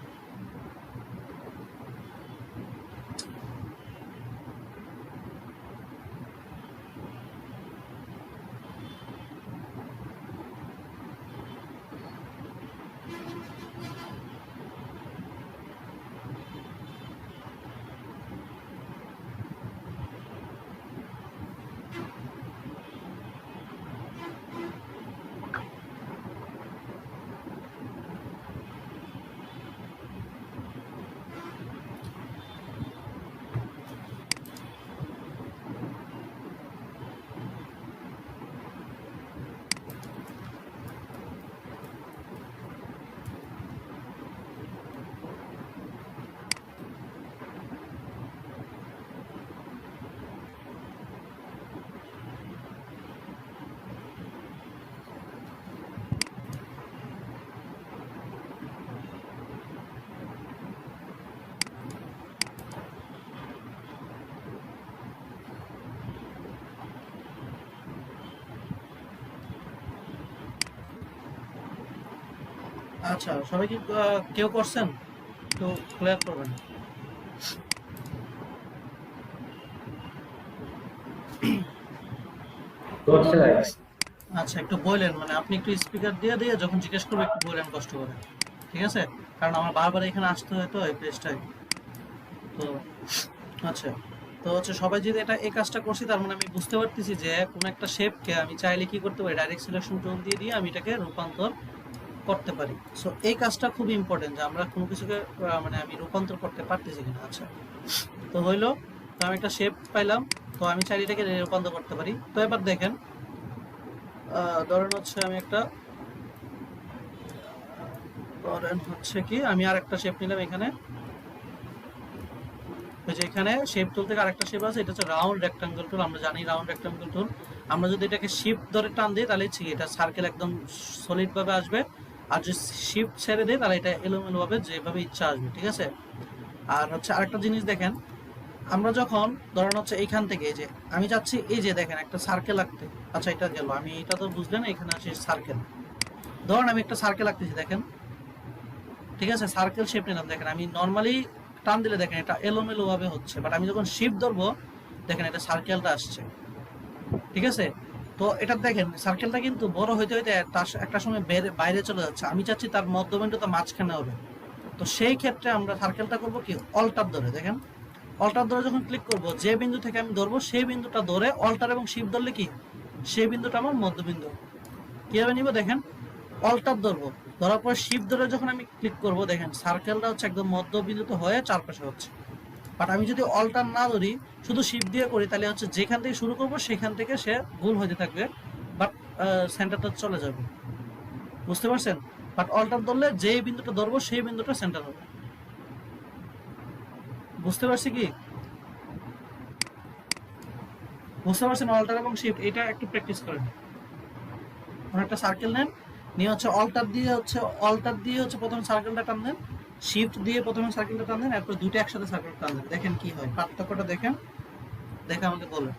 আচ্ছা, সবাই কি কেউ করছেন? একটু ক্লিয়ার করবেন। করছে ভাই। আচ্ছা একটু বললেন, মানে আপনি একটু স্পিকার দিয়ে দিয়ে যখন জিজ্ঞেস করবো একটু বললেন কষ্ট করে, ঠিক আছে? কারণ আমার বারবার এখানে আসতে হয় তো এই পেজটায়। তো আচ্ছা, তো হচ্ছে সবাই যদি এটা এই কাজটা করছি তার মানে আমি বুঝতে পারতেছি যে কোনো একটা শেপকে আমি চাইলে কি করতে পারি, ডাইরেক্ট সিলেকশন টুল দিয়ে দিয়ে আমি এটাকে রূপান্তর করতে পারি। সো এই কাজটা খুব ইম্পর্টেন্ট যে আমরা কোনো কিছুকে মানে আমি রূপান্তর করতে পারতেছি কিনা। আচ্ছা, তো হইলো, তো আমি একটা শেপ পাইলাম, তো আমি চাইলে এটাকে রূপান্তর করতে পারি। তো এবার দেখেন, ধরেন হচ্ছে আমি একটা, ধরেন হচ্ছে কি আমি আর একটা শেপ নিলাম এখানে, ওই যে এখানে শেপ টুল থেকে আরেকটা শেপ আছে, এটা হচ্ছে রাউন্ড রেক্টাঙ্গেল টুল। আমরা জানি রাউন্ড রেক্টাঙ্গেল টুল, আমরা যদি এটাকে শিফট ধরে টান দিই তাহলে এটা সার্কেল একদম সলিড ভাবে আসবে, আর যদি শিফট ছেড়ে দিই তাহলে এটা এলোমেলো ভাবে যেভাবে ইচ্ছা আসবে, ঠিক আছে? আর হচ্ছে আরেকটা জিনিস দেখেন, আমরা যখন ধরেন হচ্ছে এইখান থেকে এই যে আমি যাচ্ছি, এই যে দেখেন একটা সার্কেল আঁকতে, আচ্ছা এটা গেল, আমি এটা তো বুঝলেন, এখানে আছে সার্কেল। ধরেন আমি একটা সার্কেল আঁকতেছি, দেখেন, ঠিক আছে? সার্কেল শেপ নিলাম, দেখেন আমি নর্মালি টান দিলে দেখেন এটা এলোমেলো ভাবে হচ্ছে, বাট আমি যখন শিফট ধরবো দেখেন এটা সার্কেলটা আসছে, ঠিক আছে? তো এটা দেখেন সার্কেলটা কিন্তু বড় হইতে হইতে তার একটা সময় বাইরে চলে যাচ্ছে, আমি চাচ্ছি তার মধ্যবিন্দু তো মাঝখানে হবে। তো সেই ক্ষেত্রে আমরা সার্কেলটা করব কি, অল্টার ধরে, দেখেন অল্টার ধরে যখন ক্লিক করব, যে বিন্দু থেকে আমি ধরবো সেই বিন্দুটা ধরে অল্টার এবং শিফট ধরলে কি সেই বিন্দুটা আমার মধ্যবিন্দু। কিভাবে নিব দেখেন, অল্টার ধরবো, ধরার পর শিফট ধরে যখন আমি ক্লিক করব দেখেন সার্কেলটা হচ্ছে একদম মধ্যবিন্দুতে হয়ে চারপাশে হচ্ছে। বাট আমি যদি অল্টার না ধরি, শুধু শিফট দিয়ে করি, তাহলে হচ্ছে যেখান থেকে শুরু করব সেখান থেকে সে গোল হতে থাকবে, বাট সেন্টারটা চলে যাবে, বুঝতে পারছেন? বাট অল্টার ধরলে যেই বিন্দুটা ধরবো সেই বিন্দুটা সেন্টার হবে, বুঝতে পারছি কি? বুঝতে পারছেন? অল্টার এবং শিফট এটা একটু প্র্যাকটিস করেন। একটা সার্কেল নেন, নিয়ে হচ্ছে অল্টার দিয়ে হচ্ছে প্রথমে সার্কেলটা টান দেন, শিফট দিয়ে প্রথমে সার্কেলটা টান দেন, এরপর দুটো একসাথে সার্কেল টান দেন, দেখেন কি হয়, পার্থক্যটা দেখেন, দেখে আমাকে বলেন।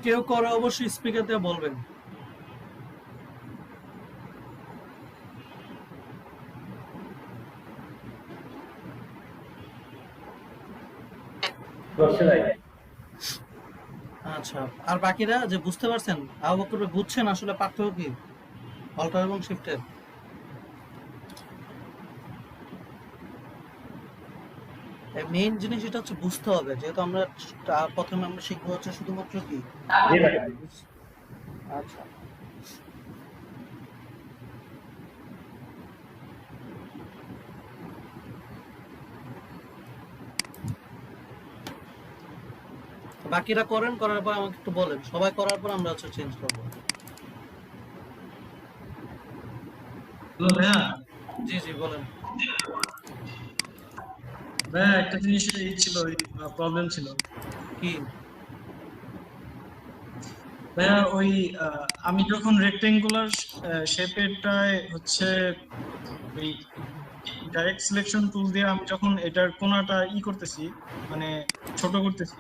কেউ করে অবশ্যই স্পিকার দিয়ে বলবেন। করছে নাই। আচ্ছা, আর বাকিরা যে বুঝতে পারছেন, আবু বকর ভাই বুঝছেন আসলে পার্থক্য কি অল্টার এবং শিফটের? মেইন জিনিস এটা হচ্ছে বুঝতে হবে, যেহেতু আমরা প্রথমে আমরা শিখবো হচ্ছে শুধুমাত্র কি। জি ভাই। আচ্ছা, বাকিরা করেন, করার পর আমাকে একটু বলেন, সবাই করার পর আমরা হচ্ছে চেঞ্জ করবো। হ্যালো ভাইয়া। জি জি বলেন। ভাইয়া একটা জিনিস ছিল, প্রবলেম ছিল। কি? ভাইয়া ওই আমি যখন রেক্টেঙ্গুলার শেপেরটায় হচ্ছে ওই ডাইরেক্ট সিলেকশন টুল দিয়ে আমি যখন এটার কোণাটা করতেছি, মানে ছোট করতেছি,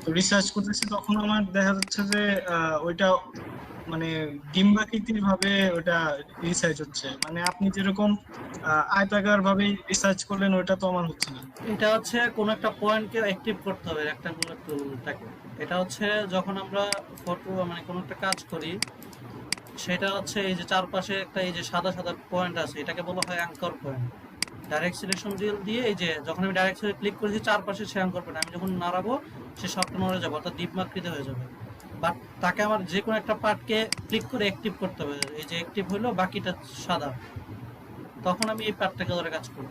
তো রিসার্চ করতেছি, তখন আমার দেখা যাচ্ছে যে ওইটা মানে ডিম্বাকৃতির ভাবে ওটা রিসার্চ হচ্ছে, মানে আপনি যেরকম আয়তাকার ভাবে রিসার্চ করলেন ওইটা তো আমার হচ্ছে না। এটা হচ্ছে কোন একটা পয়েন্টকে অ্যাক্টিভ করতে হবে রেক্টাঙ্গুলার টুলটাকে। এটা হচ্ছে যখন আমরা ফটো মানে কোন একটা কাজ করি, সেটা হচ্ছে এই যে চারপাশে একটা এই যে সাদা সাদা পয়েন্ট আছে, এটাকে বলা হয় অ্যাঙ্কর পয়েন্ট। ডাইরেক্ট সিলেকশন দিয়ে এই যে যখন আমি ডাইরেক্ট ক্লিক করেছি চারপাশে সে অ্যাঙ্কর পয়েন্ট, আমি যখন নাড়াবো সে সবটা নড়ে যাবে, অর্থাৎ দ্বীপমাকৃতি হয়ে যাবে। বাট তাকে আমার যে কোনো একটা পার্টকে ক্লিক করে অ্যাক্টিভ করতে হবে। এই যে অ্যাক্টিভ হলো, বাকিটা সাদা, তখন আমি এই পার্টটাকে ধরে কাজ করব।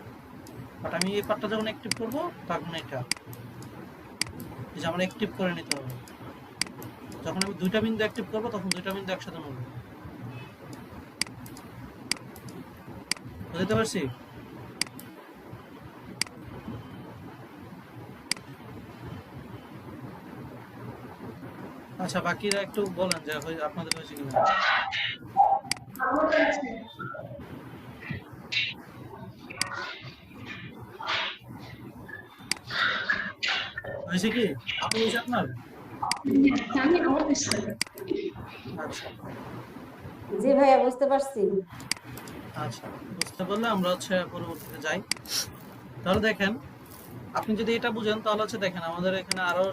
বাট আমি এই পার্টটা যখন অ্যাক্টিভ করব তখন এটা এই যে আমার অ্যাক্টিভ করে নিতে হবে। যখন আমি দুইটা বিন্দু অ্যাক্টিভ করব তখন দুইটা বিন্দু একসাথে নড়বে। বুঝতে পারছি? আচ্ছা, বাকিরা একটু বলেন যে আপনাদের হয়েছে কিনা। হয়েছে কি? আপনি হয়েছে আপনার? আমি অবশ্য আচ্ছা জি ভাইয়া, বুঝতে পারছি। আচ্ছা, বুঝতে পারলে আমরা পরবর্তীতে যাই। তাহলে দেখেন, আপনি যদি এটা বুঝেন তাহলে দেখেন আমাদের এখানে আরো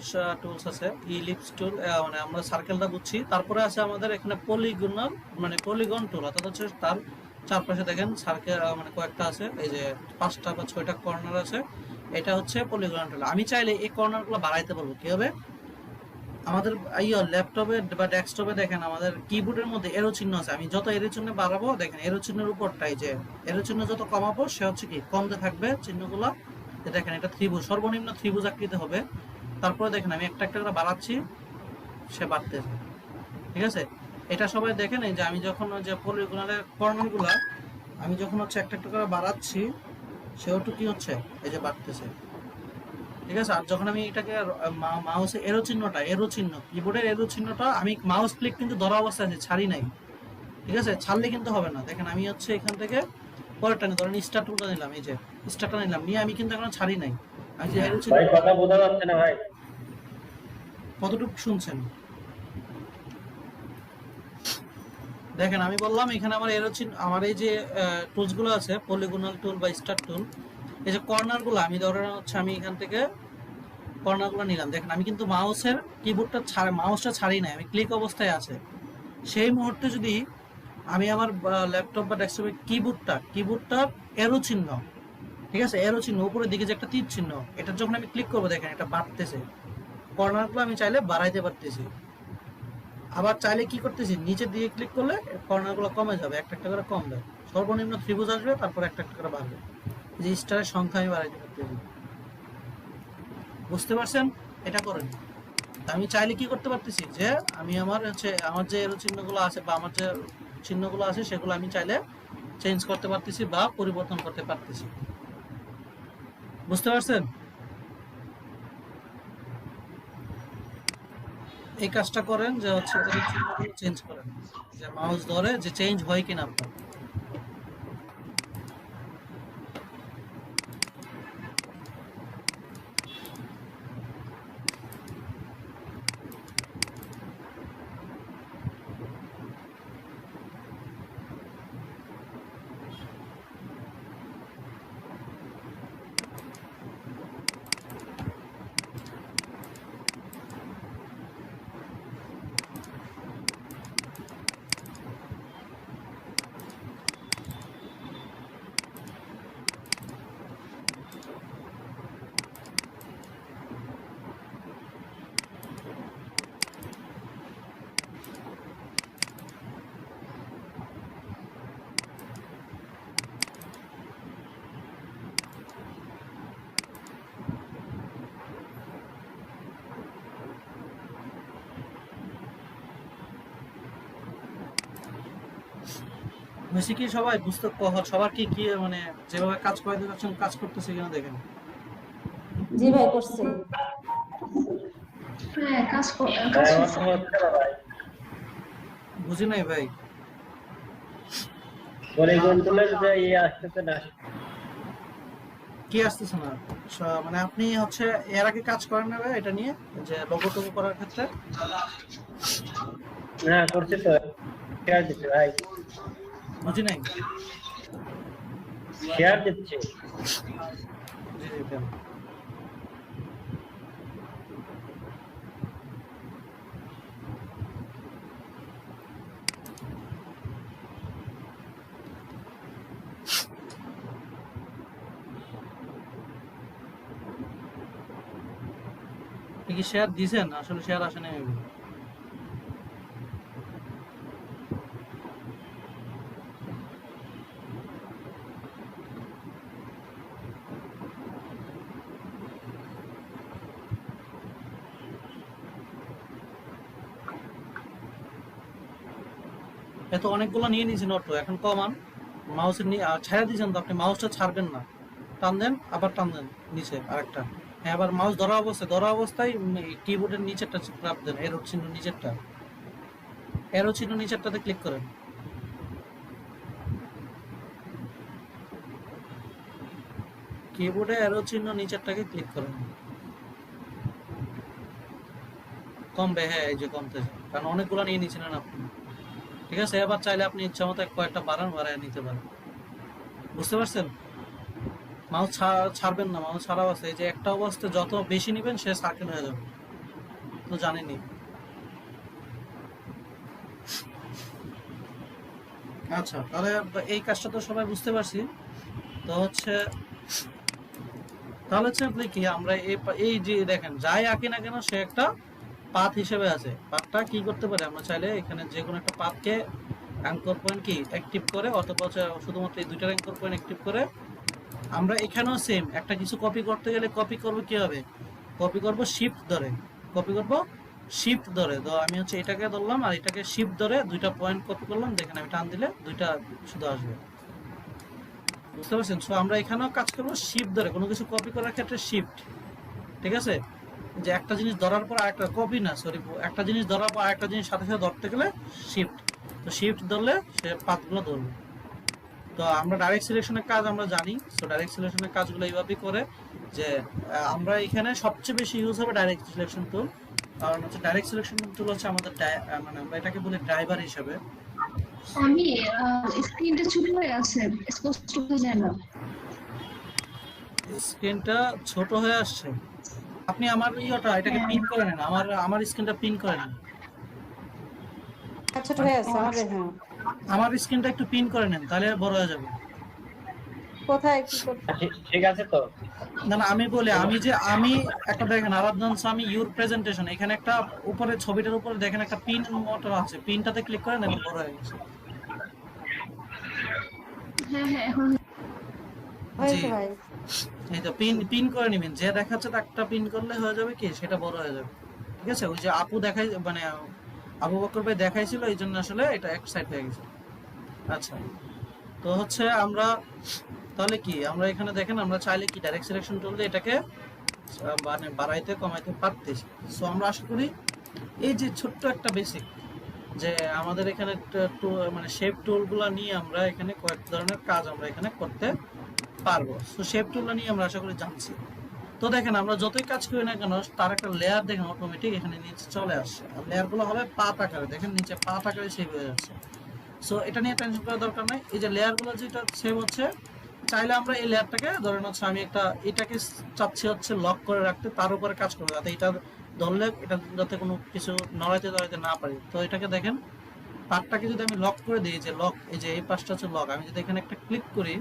টুলস আছে। ইলিপস টুল, মানে আমরা সার্কেলটা বুঝছি। তারপরে আছে আমাদের এখানে পলিগনাল, মানে পলিগন টুল, অর্থাৎ তার চারপাশে দেখেন সার্কেল, মানে কয়েকটা আছে, এই যে 5টা বা 6টা কর্নার আছে। এটা হচ্ছে পলিগন টুল। আমি চাইলে এই কর্নারগুলো বাড়াইতে পারবো। কি হবে? আমাদের ল্যাপটপে বা ডেস্কটপে দেখেন আমাদের কিবোর্ডের মধ্যে এরো চিহ্ন আছে। আমি যত এরো চিহ্ন বাড়াবো, দেখেন এরো চিহ্নের উপরটাই যে এরো চিহ্ন যত কমাবো সে কি কমতে থাকবে চিহ্নগুলো। দেখেন এটা ত্রিভুজ, সর্বনিম্ন ত্রিভুজ আকৃতি হবে। তারপরে দেখেন আমি একটা একটা করে বাড়াচ্ছি, সে বাড়তেছে। ঠিক আছে? এটা সবাই দেখেন, এই যে আমি যখন যে পলিগনালের কর্নারগুলো আমি যখন একটা একটা করে বাড়াচ্ছি, সেও কি হচ্ছে, এই যে বাড়তেছে। ঠিক আছে? আর যখন আমি এটাকে মাউসে এরো চিহ্নটা, এরো চিহ্ন, কিবোর্ডের এরো চিহ্নটা আমি মাউস ক্লিক কিন্তু ধরা অবস্থায় আছে, ছাড়ি নাই। ঠিক আছে? ছাড়লে কিন্তু হবে না। দেখেন আমি এখান থেকে পরেরটা নিয়ে, ধরেন স্টার টুলটা নিলাম, এই যে স্টারটা নিলাম, নিয়ে আমি কিন্তু এখনো ছাড়ি নাই। আমি যে এরো চিহ্ন, ভাই কথা বোঝা যাচ্ছে না ভাই। কতটুকু শুনছেন? দেখেন আমি বললাম এখানে আমার এরো চিহ্ন, আমার এই যে টুলস গুলো আছে, পলিগনাল টুল বা স্টার টুল, এই যে কর্নার গুলো আমি ধরেন আমি এখান থেকে কর্নারগুলো নিলাম। দেখেন আমি কিন্তু মাউসের কিবোর্ডটা মাউসটা ছাড়ি নাই, আমি ক্লিক অবস্থায় আছে। সেই মুহূর্তে যদি আমি আমার ল্যাপটপ বা ডেস্কটপের কিবোর্ডটার এরো চিহ্ন, ঠিক আছে, এরো চিহ্ন উপরের দিকে যে একটা তীর চিহ্ন, এটা যখন আমি ক্লিক করবো, দেখেন এটা বাড়তেছে। কর্নারগুলো আমি চাইলে বাড়াইতে পারতেছি। আবার চাইলে কি করতেছি, নিচের দিকে ক্লিক করলে কর্নারগুলো কমে যাবে, একটা একটা করে কমবে। সর্বনিম্ন ত্রিভুজ আসবে, তারপর একটা একটা করে বাড়বে। যে স্টারের সংখ্যা আমি বাড়াইতে পারতেছি। বুঝতে পারছেন? এটা করেন। আমি চাইলে কি করতে পারতেছি, যে আমি আমার যে এরো চিহ্নগুলো আছে বা আমার যে চিহ্নগুলো আছে সেগুলো আমি চাইলে চেঞ্জ করতে পারতেছি বা পরিবর্তন করতে পারতেছি। বুঝতে পারছেন? এই কাজটা করেন, যে চিহ্নগুলো চেঞ্জ করেন, যে মাউস ধরে যে চেঞ্জ হয় কিনা আপনার। বেশি কি সবাই বুঝতে, সবার কি কি মানে যেভাবে কাজ করাইতে যাচ্ছেন কাজ করতেছে কিনা দেখেন। জি ভাই, করছে। হ্যাঁ কাজ ভাই আমার তো করছে। হচ্ছে না ভাই। বুঝি নাই ভাই। পলিগন টুলের যে আসতেছে না। কি আসতেছে না? মানে আপনি এর আগে কাজ করেন না ভাই এটা নিয়ে, যে লোগো টোগো করার ক্ষেত্রে? না করছি তো, শেয়ার দিচ্ছি ভাই, বুঝি নাই। শেয়ার দিচ্ছি। জি জি দেন। আপনি কি শেয়ার দিয়েছেন? আসলে শেয়ার আসে নাই। এত অনেকগুলো নিয়ে নিয়েছেন অটো, এখন কমান মাউসের ছাড়া দিয়েছেন তো, আপনি মাউসটা ছাড়বেন না, টান দেন আবার টান দেন নিচে আরেকটা। হ্যাঁ, আবার মাউস ধরা অবস্থায় কিবোর্ডের নিচেরটা চাপ দেন, এরো চিহ্ন নিচেরটা, এরো চিহ্ন নিচেরটাতে ক্লিক করেন। কিবোর্ডে এরো চিহ্ন নিচেরটাকে ক্লিক করেন। কমবে, হ্যাঁ এই যে কমতেছে, কারণ অনেকগুলো নিয়ে নিয়েছিলেন আপনি। ঠিক আছে, এবার চাইলে আপনি ইচ্ছা মতো কয়েকটা বাড়ায় নিতে পারেন। বুঝতে পারছেন? মাউস ছাড়বেন না, মাউস ছাড়া অবস্থা এই যে একটা অবস্থায় যত বেশি নেবেন সে সার্কেল হয়ে যাবে, তো জানেনই। আচ্ছা, তাহলে এই কাজটা তো সবাই বুঝতে পারছি। তো হচ্ছে তাহলে হচ্ছে আপনি কি আমরা এই যে দেখেন যাই আঁকি না কেন সে একটা পাথ হিসেবে আছে। পাথটা কি করতে পারে, আমরা চাইলে এখানে যে কোনো একটা পাথকে অ্যাঙ্কর পয়েন্ট কি অ্যাক্টিভ করে, অথবা শুধুমাত্র এই দুইটার অ্যাঙ্কর পয়েন্ট অ্যাক্টিভ করে আমরা এখানেও সেম একটা কিছু কপি করতে গেলে কপি করব কিভাবে, কপি করব শিফট ধরে, কপি করব শিফট ধরে। তো আমি হচ্ছে এটাকে ধরলাম আর এটাকে শিফট ধরে দুইটা পয়েন্ট কপি করলাম, দেখেন আমি টান দিলে দুইটা শুধু আসবে। বুঝতে পারছেন? সো আমরা এখানেও কাজ করবো শিফট ধরে, কোনো কিছু কপি করার ক্ষেত্রে শিফট। ঠিক আছে, যে একটা জিনিস ধরার পর আরেকটা কপি না, সরি, একটা জিনিস ধরার পর আরেকটা জিনিস সাথে সাথে ধরতে গেলে শিফট। তো শিফট ধরলে সে পাথগুলো ধরবে। তো আমরা ডাইরেক্ট সিলেকশনের কাজ আমরা জানি। সো ডাইরেক্ট সিলেকশনের কাজগুলো এইভাবেই করে যে আমরা এখানে সবচেয়ে বেশি ইউজ হবে ডাইরেক্ট সিলেকশন টুল। কারণ হচ্ছে ডাইরেক্ট সিলেকশন টুল হচ্ছে আমাদের মানে আমরা এটাকে বলি ড্রাইভার হিসেবে। আমি স্ক্রিনটা ছোট হয়ে আছে, স্পষ্ট বোঝা যায় না। স্ক্রিনটা ছোট হয়ে আসছে, আপনি আমার এটাকে পিন করে নেন, আমার স্ক্রিনটা পিন করে নেন। ছোট হয়ে আছে আমাদের। হ্যাঁ, আমার স্ক্রিনটা একটু পিন করে নেন, তাহলে বড় হয়ে যাবে। কোথায় কি করতে? ঠিক আছে তো? না না, আমি বলি আমি একটা দেখেন আরাধন স্বামী ইউর প্রেজেন্টেশন, এখানে একটা উপরে ছবিটার উপরে দেখেন একটা পিন মতো আছে, পিনটাতে ক্লিক করেন এবং বড় হয়ে গেছে। হ্যাঁ হ্যাঁ, এখন হয়েছে ভাই। এই তো পিন করে নেবেন, যে দেখাচ্ছে একটা পিন করলে হয়ে যাবে কি সেটা বড় হয়ে যাবে। ঠিক আছে, ওই যে আপু দেখাই মানে আবু বকর ভাই দেখাইছিল, এই জন্য আসলে এটা এক সাইড হয়ে গেছে। আচ্ছা, তো হচ্ছে আমরা তাহলে কি আমরা এখানে দেখেন আমরা চাইলে কি ডাইরেক্ট সিলেকশন টুল দিয়ে এটাকে মানে বাড়াইতে কমাইতে পারতেছি। সো আমরা আশা করি এই যে ছোট্ট একটা বেসিক যে আমাদের এখানে মানে শেপ টুলগুলো নিয়ে আমরা এখানে কয়েক ধরনের কাজ আমরা এখানে করতে পারবো। সো শেপ টুলটা নিয়ে আমরা আশা করি জানছি। তো দেখেন আমরা যতই কাজ করি না কেন তার একটা লেয়ার দেখেন অটোমেটিক এখানে নিচে চলে আসছে, আর লেয়ারগুলো হবে পাত আকারে, দেখেন নিচে পাত আকারে সেভ হয়ে যাচ্ছে। সো এটা নিয়ে টেনশন করার দরকার নাই। এই যে লেয়ারগুলো যেটা সেভ হচ্ছে, চাইলে আমরা এই লেয়ারটাকে ধরেন হচ্ছে আমি এটাকে চাচ্ছি হচ্ছে লক করে রাখতে, তার উপরে কাজ করবো যাতে এটা ধরলে এটা যাতে কোনো কিছু নড়াইতে না পারি। তো এটাকে দেখেন পার্টটাকে যদি আমি লক করে দিই, যে লক, এই যে এই পাশটা হচ্ছে লক, আমি যদি এখানে একটা ক্লিক করি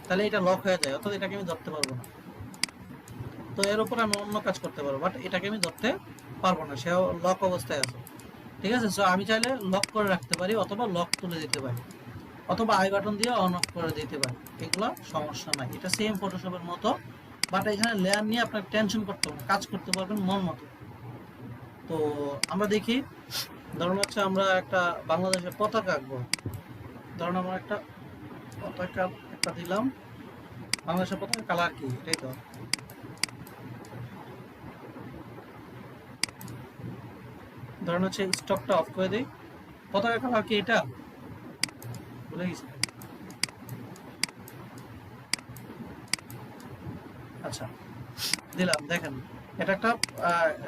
তাহলে এটা লক হয়ে যায়, অর্থাৎ এটাকে আমি ধরতে পারবো না। তো এর উপর আমি অন্য কাজ করতে পারবো, বাট এটাকে আমি ধরতে পারবো না, সেও লক অবস্থায় আছে। ঠিক আছে, সো আমি চাইলে লক করে রাখতে পারি, অথবা লক তুলে দিতে পারি, অথবা আই বাটন দিয়ে অন অফ করে দিতে পারি, এগুলো সমস্যা নাই। এটা সেম ফটোশপের মতো, বাট এখানে লেয়ার নিয়ে আপনার টেনশন করতে হবে, কাজ করতে পারবেন মন মতো। তো আমরা দেখি, ধরুন হচ্ছে আমরা একটা বাংলাদেশের পতাকা আঁকবো, ধরুন আমরা একটা পতাকা একটা দিলাম, বাংলাদেশের পতাকা কালার কি, এটাই তো। ধরুন হচ্ছে স্টকটা অফ করে দিই, পতাকা কালার কি এটা ভুলে গেছি। আচ্ছা দিলাম, দেখেন এটা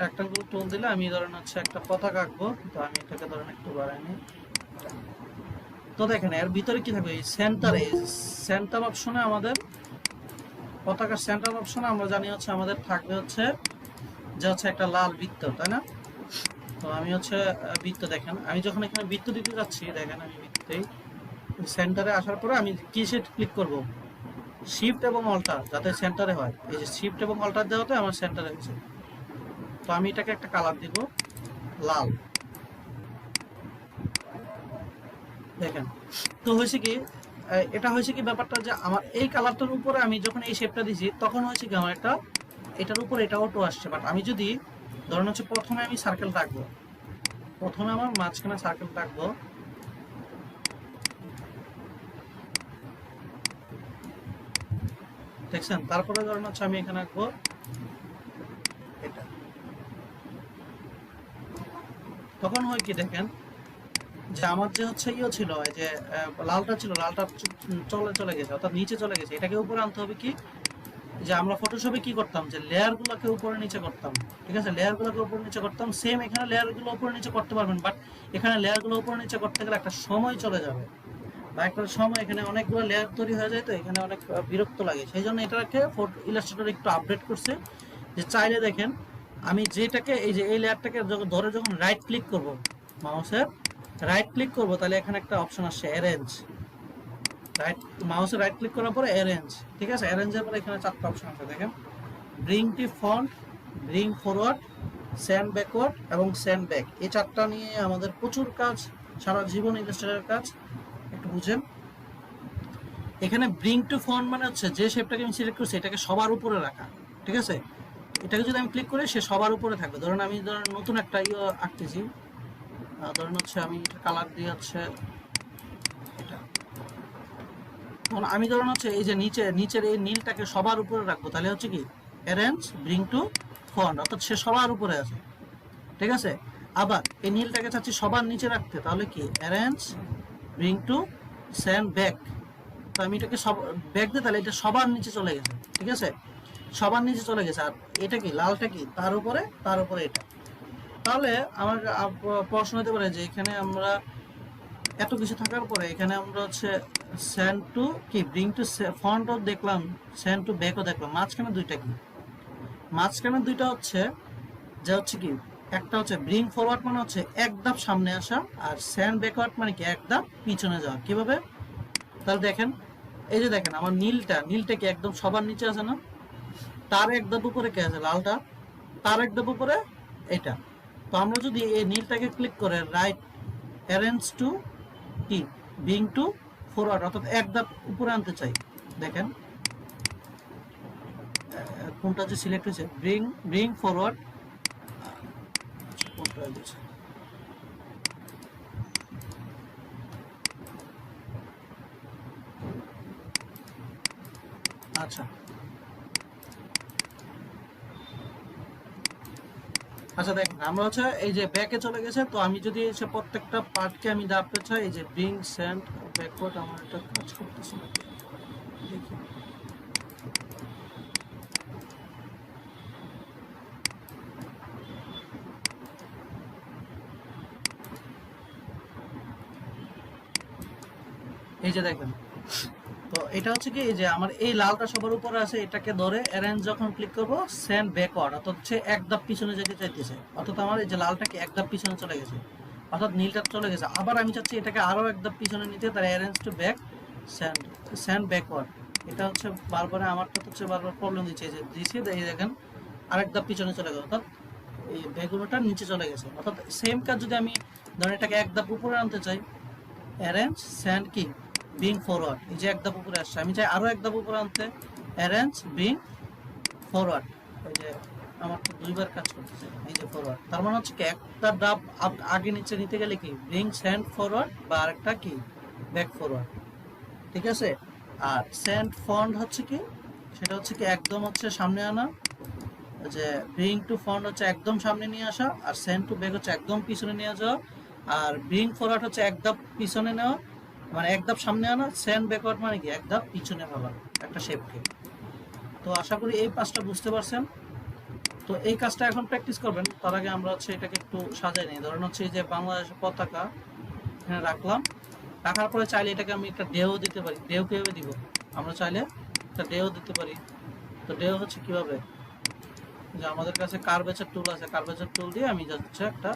একটা টুল দিলে আমি ধরেন হচ্ছে একটা পতাকা আঁকবো, তো আমি এটাকে ধরেন একটু বাড়াই নিই। তো দেখেন এর ভিতরে কি থাকবে, এই সেন্টার অপশনে আমাদের পতাকার সেন্টার অপশনে আমরা জানি হচ্ছে আমাদের থাকবে হচ্ছে যে হচ্ছে একটা লাল বৃত্ত, তাই না? তো আমি হচ্ছে বৃত্ত, দেখেন আমি যখন এখানে বৃত্ত দিতে যাচ্ছি, দেখেন আমি বৃত্তেই সেন্টারে আসার পরে আমি কিসে ক্লিক করব, শিফট এবং অল্টার, যাতে সেন্টারে হয়। এই যে শিফট এবং অল্টার দেওয়াতে আমার সেন্টারে হয়েছে। তো আমি এটাকে একটা কালার দিব লাল, দেখেন। তো হয়েছে কি, এটা হয়েছে কি ব্যাপারটা যে আমার এই কালারটার উপরে আমি যখন এই শেপটা দিছি তখন হয়েছে কি আমার এটার উপরে এটা অটো আসছে। বাট আমি যদি ধরেন হচ্ছে প্রথমে আমি সার্কেল রাখবো, প্রথমে আমার মাঝখানে সার্কেল রাখবো, দেখছেন? তারপরে ধরেন হচ্ছে আমি এখানে আঁকবো এটা। তখন হয় কি দেখেন, যে আমার যে হচ্ছে ইয়ে ছিল, এই যে লালটা ছিল, লালটা চলে গেছে, অর্থাৎ নিচে চলে গেছে। এটাকে উপরে আনতে হবে কি, যে আমরা ফটোশপে কি করতাম, যে লেয়ার গুলোকে উপরে নিচে করতাম, ঠিক আছে? লেয়ার গুলোকে উপরে নিচে করতাম। সেম এখানে লেয়ার গুলো উপরে নিচে করতে পারবেন, বাট এখানে লেয়ার গুলো উপরে নিচে করতে গেলে একটা সময় চলে যাবে, বা একটা সময় এখানে অনেকগুলো লেয়ার তৈরি হয়ে যায়, তো এখানে অনেক বিরক্ত লাগে। সেই জন্য এটাকে ইলাস্ট্রেটর একটু আপডেট করছে, যে চাইলে দেখেন আমি যেটাকে এই যে এই লেয়ারটাকে ধরে যখন রাইট ক্লিক করব, মাউসের রাইট ক্লিক করব, তাহলে এখানে একটা অপশন আসছে অ্যারেঞ্জ। মাউসে রাইট ক্লিক করার পরে অ্যারেঞ্জ, ঠিক আছে? অ্যারেঞ্জের পরে এখানে 4টা অপশন আছে দেখেন, bring to font, bring forward, send backward এবং সেন্ড ব্যাক। এই 4টা নিয়ে আমাদের প্রচুর কাজ, সারা জীবন ইলাস্ট্রেটরের কাজ, একটু বুঝেন। এখানে ব্রিং টু ফন্ট মানে হচ্ছে যে শেপটাকে আমি সিলেক্ট করছি এটাকে সবার উপরে রাখা, ঠিক আছে? এটাকে যদি আমি ক্লিক করি সে সবার উপরে থাকবে। ধরুন আমি নতুন একটা আঁকতেছি, ধরুন হচ্ছে আমি কালার দিয়ে হচ্ছে এটা, তখন আমি ধরুন হচ্ছে এই যে নিচের এই নীলটাকে সবার উপরে রাখবো, তাহলে হচ্ছে কি অ্যারেঞ্জ ব্রিং টু ফন্ট, অর্থাৎ সে সবার উপরে আছে, ঠিক আছে? আবার এই নীলটাকে চাচ্ছি সবার নিচে রাখতে, তাহলে কি arrange bring to send back. তো আমি এটাকে সব ব্যাক দিই, তাহলে এটা সবার নিচে চলে গেছে, ঠিক আছে? সবার নিচে চলে গেছে। আর এটা কি লালটা কি তার উপরে এটা। তাহলে আমার প্রশ্ন হতে পারে যে এখানে আমরা এত কিছু থাকার পরে এখানে আমরা হচ্ছে সেন্ড টু কি ব্রিং টু ফন্টও দেখলাম, সেন্ড টু ব্যাকও দেখলাম, মাঝখানে দুইটা কি? মাঝখানে দুইটা হচ্ছে যে হচ্ছে কি, একটা হচ্ছে ব্রিং ফরওয়ার্ড মানে হচ্ছে এক ধাপ সামনে আসা, আর সেন্ড ব্যাকওয়ার্ড মানে কি এক ধাপ পিছনে যাওয়া। কিভাবে? তাহলে দেখেন, এই যে দেখেন আমার নীলটা কি একদম সবার নিচে আছে না? তার এক ধাপ উপরে কে আছে? লালটা। তার এক ধাপ উপরে এটা। তো আমরা যদি এই নীলটাকে ক্লিক করে রাইট অ্যারেঞ্জ টু কি ব্রিং টু ফরওয়ার্ড, অর্থাৎ এক ধাপ উপরে আনতে চাই, দেখেন কোনটা যে সিলেক্ট হয়েছে, ব্রিং ফরওয়ার্ড, কোনটা দিয়েছে, আচ্ছা আচ্ছা দেখেন আমরা হচ্ছে এই যে ব্যাকে চলে গেছে। তো আমি যদি এসে প্রত্যেকটা পার্টকে আমি দাবতে চাই, এই যে ব্রিং সেন্ড ব্যাকওয়ার্ড, আমার এটা কাজ করতেছে না, দেখি এই যে দেখেন। তো এটা হচ্ছে কি, যে আমার এই লালটা সবার উপরে আছে, এটাকে ধরে অ্যারেঞ্জ যখন ক্লিক করব সেন্ড ব্যাকওয়ার্ড, অর্থাৎ হচ্ছে এক ধাপ পিছনে যেতে চাইতেছে, অর্থাৎ আমার এই যে লালটাকে এক ধাপ পিছনে চলে গেছে, অর্থাৎ নীলটা চলে গেছে। আবার আমি চাচ্ছি এটাকে আরো এক ধাপ পিছনে নিতে, তার arrange to back send backward. এটা হচ্ছে বারবার আমারটা হচ্ছে বারবার প্রবলেম দিচ্ছে, এই যে দিচ্ছে এই দেখেন আরেক ধাপ পিছনে চলে গেল, অর্থাৎ এই বেগুনটা নিচে চলে গেছে। অর্থাৎ সেম কাজ যদি আমি ধরেন এটাকে এক ধাপ উপরে আনতে চাই, অ্যারেঞ্জ সেন্ড কি ব্রিং ফরওয়ার্ড, এই যে এক ধাপ উপরে আসছে, আমি চাই আরো এক ধাপ উপরে আনতে, অ্যারেঞ্জ ব্রিং ফরওয়ার্ড, এই যে আমার তো দুইবার কাজ করতেছে, এই যে ফরওয়ার্ড। তার মানে হচ্ছে কি একটা ধাপ আগে নিচে নিতে গেলে কি ব্রিং সেন্ড ফরওয়ার্ড, বা আরেকটা কি ব্যাক ফরওয়ার্ড, ঠিক আছে? আর সেন্ড ফন্ট হচ্ছে কি, সেটা হচ্ছে কি একদম হচ্ছে সামনে আনা, যে ব্রিং টু ফন্ট হচ্ছে একদম সামনে নিয়ে আসা, আর সেন্ড টু ব্যাক হচ্ছে একদম পিছনে নিয়ে যাওয়া, আর ব্রিং ফরওয়ার্ড হচ্ছে এক ধাপ পিছনে নেওয়া, মানে এক ধাপ সামনে আনা, সেন্ড ব্যাকওয়ার্ড মানে কি এক ধাপ পিছনে ফেলা একটা শেপকে। তো আশা করি এই পাঁচটা বুঝতে পারছেন। তো এই কাজটা এখন প্র্যাকটিস করবেন। তার আগে আমরা হচ্ছে এটাকে একটু সাজাই নিই। ধরেন হচ্ছে এই যে বাংলাদেশের পতাকা এখানে রাখলাম, রাখার পরে চাইলে এটাকে আমি একটা ডেও দিতে পারি। ডেও কিভাবে দিব? আমরা চাইলে একটা ডেও দিতে পারি। তো ডেও হচ্ছে কিভাবে, যে আমাদের কাছে কার্ভেচার টুল আছে, কার্ভেচার টুল দিয়ে আমি যাচ্ছে একটা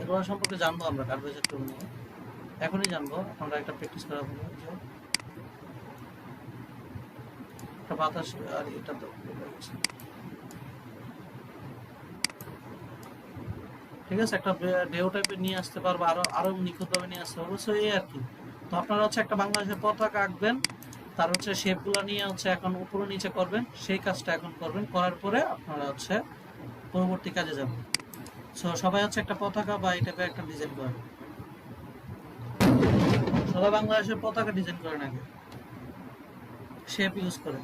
এগুলো সম্পর্কে জানবো আমরা, কার্ভেচার টুল নিয়ে এখনই জানবো, আমরা একটা প্র্যাকটিস করা হলো, একটা বাতাস, আর এটা তো ঠিক আছে, একটা ডেও টাইপের নিয়ে আসতে পারবো, আরো নিখুঁতভাবে নিয়ে আসতে পারবো। সো এই আর কি। তো আপনারা হচ্ছে একটা বাংলাদেশের পতাকা আঁকবেন, তার হচ্ছে শেপগুলো নিয়ে হচ্ছে এখন উপরে নিচে করবেন, সেই কাজটা এখন করবেন। করার পরে আপনারা হচ্ছে পরবর্তী কাজে যাবেন। সো সবাই হচ্ছে একটা পতাকা বা এই টাইপের একটা ডিজাইন করবেন। সারা বাংলাদেশের পতাকা ডিজাইন করেন আগে, শেপ ইউজ করে।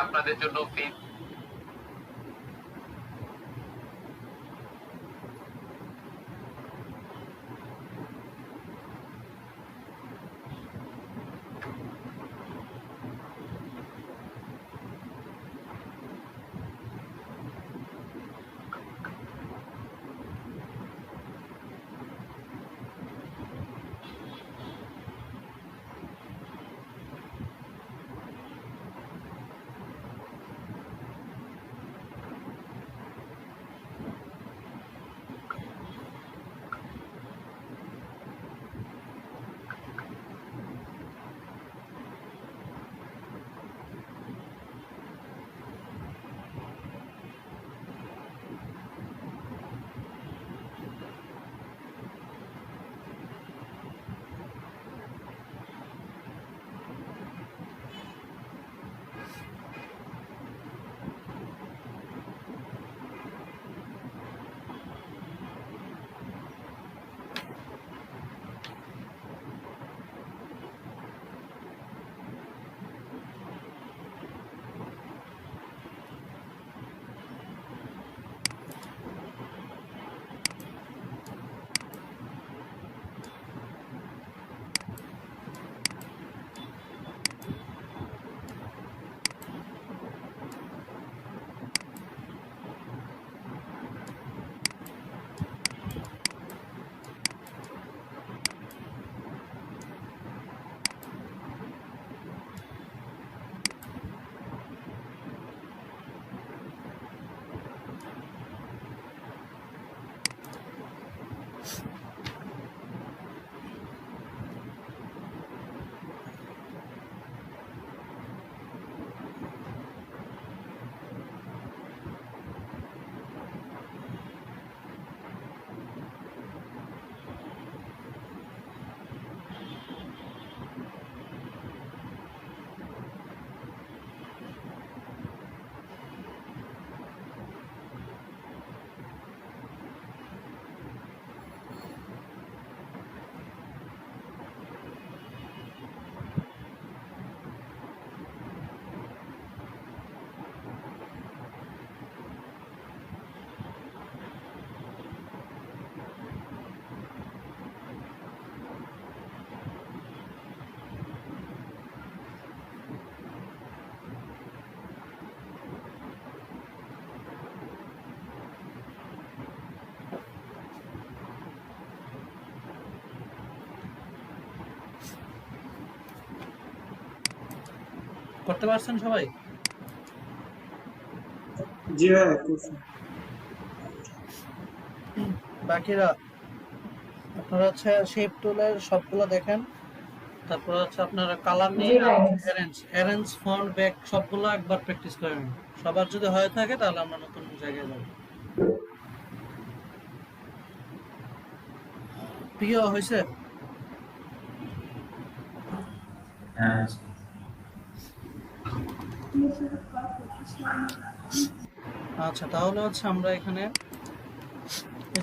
আপনাদের জন্য করতে পারছেন সবাই? জি ভাই করছি। বাকিরা আপনারা হচ্ছে শেপ টুলের সবগুলো দেখেন, তারপর হচ্ছে আপনারা কালার নিয়ে অ্যারেঞ্জ ফন্ট ব্যাক সবগুলো একবার প্র্যাকটিস করেন। সবার যদি হয়ে থাকে তাহলে আমরা নতুন জায়গায় যাব। প্রিয় হয়েছে? হ্যাঁ আচ্ছা, তাহলে হচ্ছে আমরা এখানে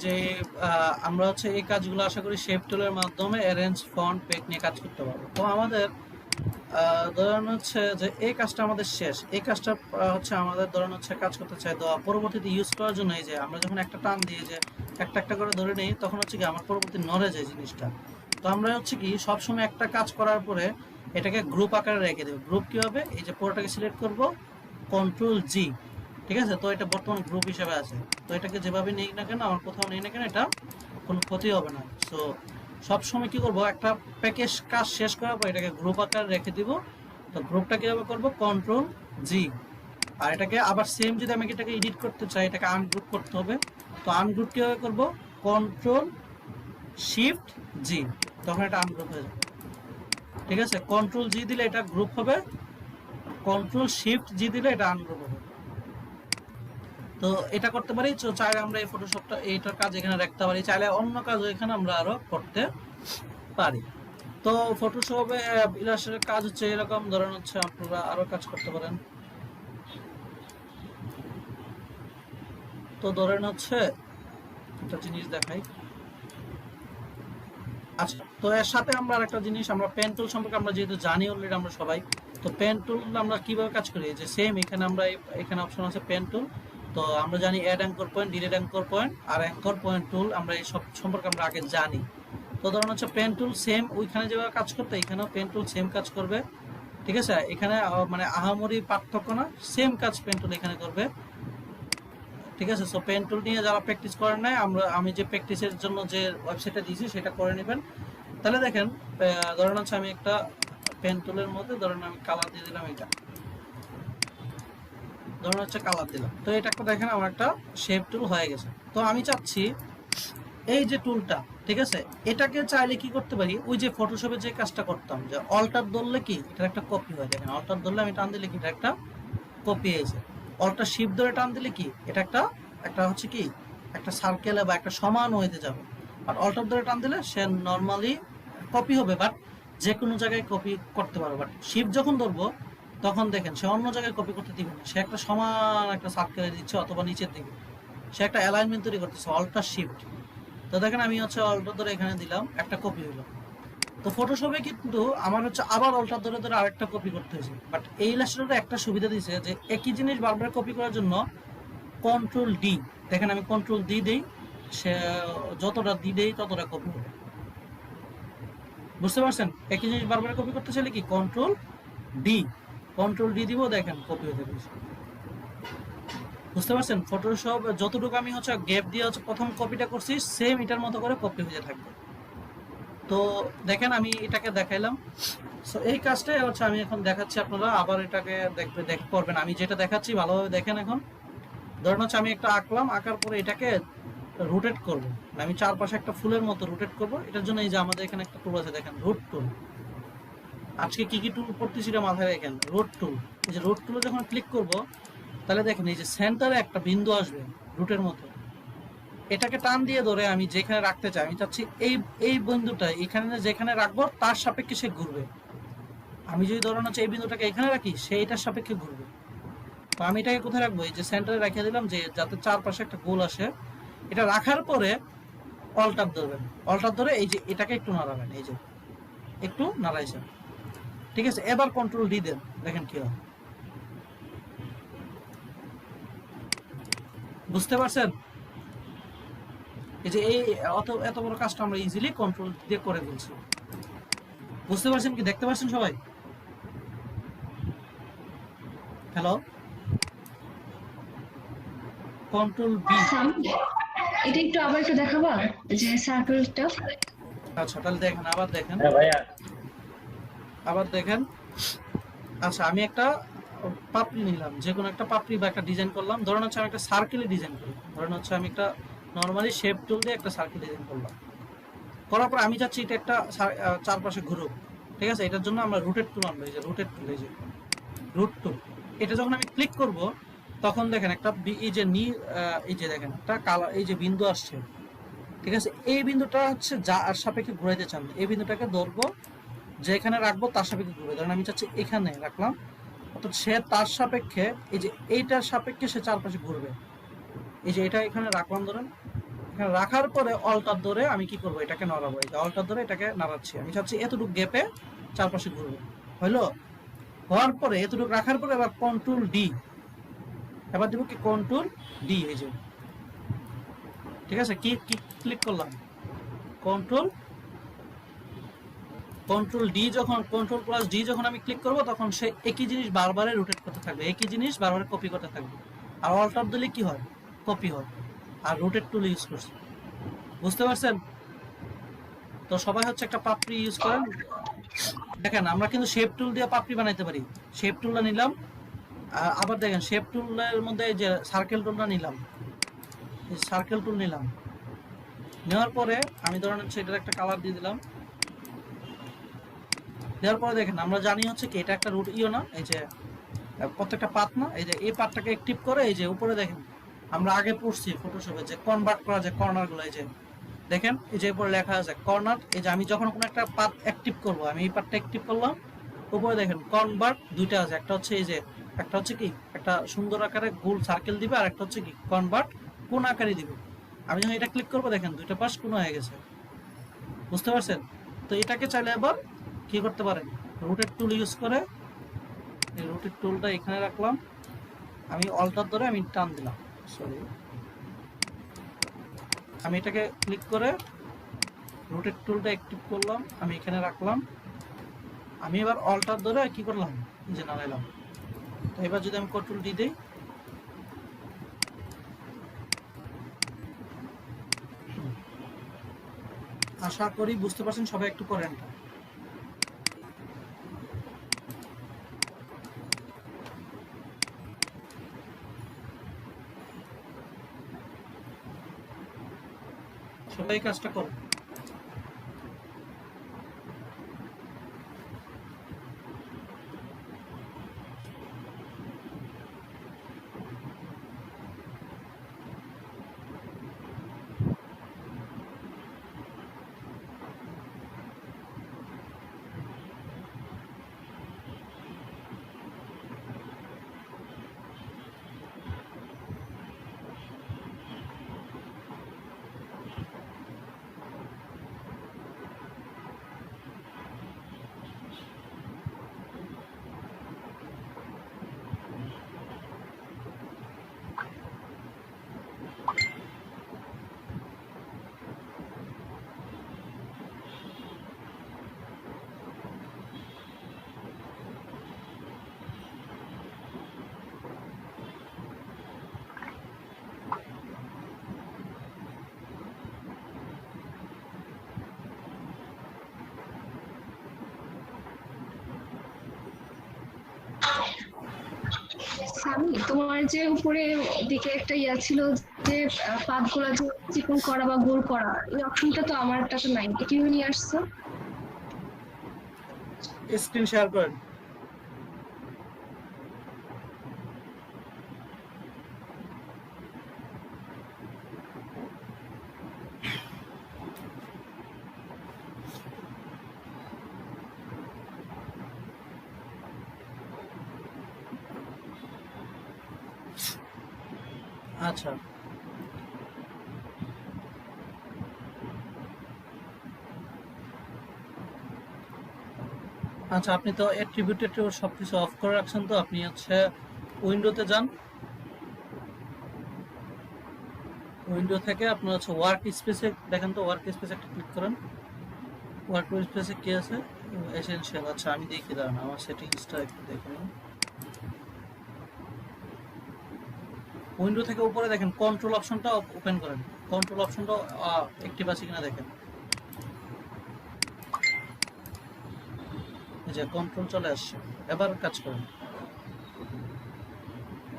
যে আমরা হচ্ছে এই কাজগুলো আশা করি শেপ টুলের মাধ্যমে অ্যারেঞ্জ ফন্ট পেক নিয়ে কাজ করতে পারবো। তো আমাদের ধরেন হচ্ছে যে এই কাজটা আমাদের শেষ, এই কাজটা হচ্ছে আমাদের ধরেন হচ্ছে কাজ করতে চাই দেওয়া পরবর্তীতে ইউজ করার জন্য এই যে আমরা যখন একটা টান দিয়ে যে একটা একটা করে ধরে নিই তখন হচ্ছে কি আমার পরবর্তী নড়ে যায় জিনিসটা। তো আমরা হচ্ছে কি সবসময় একটা কাজ করার পরে এটাকে গ্রুপ আকারে রেখে দেবো। গ্রুপ কি হবে, এই যে পুরোটাকে সিলেক্ট করব, কন্ট্রোল জি, ঠিক আছে? তো এটা বর্তমান গ্রুপ হিসেবে আছে। তো এটাকে যেভাবে নেই না কেন, আমার কোথাও নেই না কেন, এটা কোনো ক্ষতি হবে না। সো সবসময় কি করব, একটা প্যাকেজ কাজ শেষ করার পর এটাকে গ্রুপ আকারে রেখে দিব। তো গ্রুপটা কিভাবে করব, কন্ট্রোল জি। আর এটাকে আবার সেম যদি আমি এটাকে এডিট করতে চাই, এটাকে আনগ্রুপ করতে হবে। তো আনগ্রুপ কিভাবে করব, কন্ট্রোল শিফট জি, তখন এটা আনগ্রুপ হয়ে যাবে। ঠিক আছে, কন্ট্রোল জি দিলে এটা গ্রুপ হবে, কন্ট্রোল শিফট জি দিলে এটা আনগ্রুপ হবে। তো এটা করতে পারি। তো চাইলে আমরা এই ফটোশপটা এইটার কাজ এখানে রাখতে পারি, চাইলে অন্য কাজ এখানে আমরা আরো করতে পারি। তো ফটোশপে ইলাস্ট্রেটরের কাজ হচ্ছে এরকম, ধরেন হচ্ছে আপনারা আরো কাজ করতে পারেন। তো ধরেন হচ্ছে একটা জিনিস দেখাই। আচ্ছা, তো এর সাথে আমরা আরেকটা জিনিস, আমরা পেন টুল সম্পর্কে আমরা যেহেতু জানি অলরেডি আমরা সবাই, তো পেন টুল আমরা কিভাবে কাজ করি, যে সেম এখানে আমরা এখানে অপশন আছে পেন টুল। তো আমরা জানি add anchor point, delete anchor point আর অ্যাঙ্কর পয়েন্ট টুল, আমরা এই সব সম্পর্কে আমরা আগে জানি। তো ধরুন হচ্ছে পেন টুল সেম ওইখানে যেভাবে কাজ করতে এখানেও পেন টুল সেম কাজ করবে। ঠিক আছে, এখানে মানে আহামরি পার্থক্য না, সেম কাজ পেন টুল এখানে করবে। ঠিক আছে, সো পেন টুল নিয়ে যারা প্র্যাকটিস করেন নাই, আমি যে প্র্যাকটিসের জন্য যে ওয়েবসাইটটা দিয়েছি সেটা করে নেবেন। তাহলে দেখেন, ধরেন হচ্ছে আমি একটা পেন টুলের মধ্যে ধরেন আমি কালার দিয়ে দিলাম, এটা ধরেন হচ্ছে কালার দিলাম। তো এটা একটা দেখেন আমার একটা শেপ টুল হয়ে গেছে। তো আমি চাচ্ছি এই যে টুলটা, ঠিক আছে, এটাকে চাইলে কি করতে পারি, ওই যে ফটোশপে যে কাজটা করতাম, যে অল্টার ধরলে কি এটার একটা কপি হয়। দেখেন অল্টার ধরলে আমি টান দিলে কি এটা একটা কপি হয়েছে, অল্টার শিফট ধরে টান দিলে কি এটা একটা হচ্ছে কি একটা সার্কেলে বা একটা সমান হইতে যাবে। আর অল্টার ধরে টান দিলে সে নর্মালি কপি হবে, বাট যে কোনো জায়গায় কপি করতে পারবে। বাট শিফট যখন ধরবো তখন দেখেন সে অন্য জায়গায় কপি করতে দিবে না, সে একটা সমান একটা সার্কেলে দিচ্ছে অথবা নিচের দিকে, সে একটা অ্যালাইনমেন্ট তৈরি করতেছে, অল্টার শিফট। তো দেখেন আমি হচ্ছে অল্টার ধরে এখানে দিলাম, একটা কপি হলো। তো ফটোশপে কিন্তু আমার হচ্ছে আবার অল্টার ধরে ধরে আরেকটা কপি করতে হয়েছে। বাট এই ইলাস্ট্রেটরে একটা সুবিধা দিয়েছে যে একই জিনিস বারবার কপি করার জন্য কন্ট্রোল ডি, দেখেন আমি কন্ট্রোল ডি দেই, সে যতটা ডি দেই ততটা কপি হবে। বুঝতে পারছেন, একই জিনিস বারবার কপি করতে চাইলে কি কন্ট্রোল ডি দিব, দেখেন কপি হতে পেরেছে। বুঝতে পারছেন, ফটোশপ যতটুকু আমি হচ্ছে গ্যাপ দিয়ে হচ্ছে প্রথম কপিটা করছি, সেম এটার মতো করে কপি হয়ে থাকবে। তো দেখেন আমি এটাকে দেখাইলাম। সো এই কাজটাই হচ্ছে আমি এখন দেখাচ্ছি, আপনারা আবার এটাকে দেখতে পারবেন। আমি যেটা দেখাচ্ছি ভালোভাবে দেখেন। এখন ধরেন হচ্ছে আমি একটা আঁকলাম, আঁকার পরে এটাকে রোটেট করব, আমি চারপাশে একটা ফুলের মতো রোটেট করব। এটার জন্য এই যে আমাদের এখানে একটা টুল আছে, দেখেন রুট টুল। আজকে কি কি টুল পড়তেছি এটা মাথায় রাখেন। রুট টুল, এই যে রুট টুলে যখন ক্লিক করব তাহলে দেখেন এই যে সেন্টারে একটা বিন্দু আসবে রুটের মতো, এটাকে টান দিয়ে ধরে আমি যেখানে রাখতে চাই, আমি চাচ্ছি এই বিন্দুটা এখানে যেখানে রাখবো তার সাপেক্ষে সে ঘুরবে। আমি যদি ধরেন হচ্ছে এই বিন্দুটাকে এখানে রাখি, সে এটার সাপেক্ষে ঘুরবে। তো আমি এটাকে কোথায় রাখবো, এই যে সেন্টারে রেখে দিলাম, যে যাতে চারপাশে একটা গোল আসে। এটা রাখার পরে অল্টার ধরবেন, অল্টার ধরে এই যে এটাকে একটু নাড়াবেন, এই যে একটু নাড়াইছেন। ঠিক আছে, এবার কন্ট্রোল ডি দেন, দেখেন কি হয়। বুঝতে পারছেন, এই যে এই এত বড় কাজটা আমরা ইজিলি কন্ট্রোল দিয়ে করে ফেলছি। বুঝতে পারছেন কি, দেখতে পাচ্ছেন সবাই? Hello, control B. এটা একটু আবার একটু দেখাবা, যে সার্কেলটা। আচ্ছা তাহলে দেখেন, আবার দেখেন, হ্যাঁ ভাইয়া, আবার দেখেন। আচ্ছা আমি একটা পাপড়ি নিলাম, যে কোনো একটা পাপড়ি বা একটা ডিজাইন করলাম। ধরেন হচ্ছে আমি একটা সার্কেলে ডিজাইন করি, ধরেন হচ্ছে আমি একটা নর্মালি শেপ টুল দিয়ে একটা সার্কেল ডিজাইন করলাম। করার পর আমি চাচ্ছি এটা একটা চারপাশে ঘুরুক। ঠিক আছে, এটার জন্য আমরা রুটেট টুল আনবো, এই যে রুটেট টুল, এই যে রুট টুল। এটা যখন আমি ক্লিক করব তখন দেখেন একটা এই যে এই যে দেখেন একটা কালার, এই যে বিন্দু আসছে। ঠিক আছে, এই বিন্দুটা হচ্ছে যা আর সাপেক্ষে ঘুরাইতে চান, এই বিন্দুটাকে ধরবো, যেখানে রাখবো তার সাপেক্ষে ঘুরবে। ধরেন আমি চাচ্ছি এখানে রাখলাম, অর্থাৎ সে তার সাপেক্ষে এই যে এইটার সাপেক্ষে সে চারপাশে ঘুরবে। এই যে এটা এখানে রাখলাম, ধরেন এখানে রাখার পরে অল্টার ধরে আমি কি করবো, এটাকে নাড়াবো। এই যে অল্টার ধরে এটাকে নাড়াচ্ছি, আমি চাচ্ছি এতটুকু গ্যাপে চারপাশে ঘুরবে। হইলো, হওয়ার পরে এতটুকু রাখার পরে এবার কন্ট্রোল ডি, এবার দিব কি কন্ট্রোল ডি, এই যে ঠিক আছে, কি ক্লিক করলাম কন্ট্রোল ডি। যখন কন্ট্রোল প্লাস ডি যখন আমি ক্লিক করব তখন সে একই জিনিস বারবার রোটেট করতে থাকবে, একই জিনিস বারবার কপি করতে থাকবে। আর অল্টার দিলে কি হয়, কপি হয়। আর রোটেট টুল ইউজ করছি, বুঝতে পারছেন? তো সবাই হচ্ছে একটা পাপড়ি ইউজ করেন। দেখেন আমরা কিন্তু শেপ টুল দিয়ে পাপড়ি বানাইতে পারি। শেপ টুলটা নিলাম, আবার দেখেন শেপ টুলের মধ্যে যে সার্কেল টুলটা নিলাম, সার্কেল টুল নিলাম, নেওয়ার পরে আমি ধরেন হচ্ছে এটার একটা কালার দিয়ে দিলাম। দেওয়ার পরে দেখেন আমরা জানি হচ্ছে কি এটা একটা রুট ইও না, এই যে প্রত্যেকটা পাত না, এই যে এই পাতটাকে অ্যাক্টিভ করে এই যে উপরে দেখেন আমরা আগে পড়ছি ফটোশপে যে কনভার্ট করা যায় কর্নার গুলো, এই যে দেখেন এই যে উপরে লেখা আছে কর্নার। এই যে আমি যখন কোনো একটা পাত অ্যাক্টিভ করব, আমি এই পাতটা অ্যাক্টিভ করলাম, উপরে দেখেন কনভার্ট দুইটা আছে, একটা হচ্ছে এই যে একটা হচ্ছে কি একটা সুন্দর আকারে গোল সার্কেল দিবে, আর একটা হচ্ছে কি কনভার্ট কোন আকারে দিবে। আমি যখন এটা ক্লিক করবো দেখেন দুইটা পাশ কোন হয়ে গেছে, বুঝতে পারছেন? তো এটাকে চাইলে আবার কি করতে পারেন, রোটেট টুল ইউজ করে এই রোটেট টুলটা এখানে রাখলাম, আমি অল্টার ধরে আমি টান দিলাম, সরি আমি এটাকে ক্লিক করে রোটেট টুলটা অ্যাক্টিভ করলাম, আমি এখানে রাখলাম, আমি এবার অল্টার ধরে কি করলাম যে নাড়াইলাম। তো এবার যদি আমি কন্ট্রোল ডি দিই, আশা করি বুঝতে পারছেন সবাই, একটু করেন এটা। সবাই কাজটা করো। সামি, তোমার যে উপরে দিকে একটা ইয়া ছিল যে পাতগুলো যে চিকন করা বা গোল করা, এই অপশনটা তো আমারটাতে নাই, এটা কিভাবে নিয়ে আসছো? স্ক্রিন শেয়ার করেন। আচ্ছা, আচ্ছা আপনি তো অ্যাট্রিবিউটেড সবকিছু অফ করে রাখছেন, তো আপনি হচ্ছে উইন্ডোতে যান, উইন্ডো থেকে আপনার হচ্ছে ওয়ার্ক স্পেসে দেখেন, তো ওয়ার্ক স্পেসে একটা ক্লিক করেন। ওয়ার্ক স্পেসে কি আছে, এসেনশিয়াল। আচ্ছা আমি দেখি, দাঁড়ান আমার সেটিংসটা একটু দেখে নিন। উইন্ডো থেকে উপরে দেখেন কন্ট্রোল অপশনটা ওপেন করেন, কন্ট্রোল অপশনটা অ্যাক্টিভ আছে কিনা দেখেন, এই যে কন্ট্রোল চলে আসছে। এবার কাজ করেন,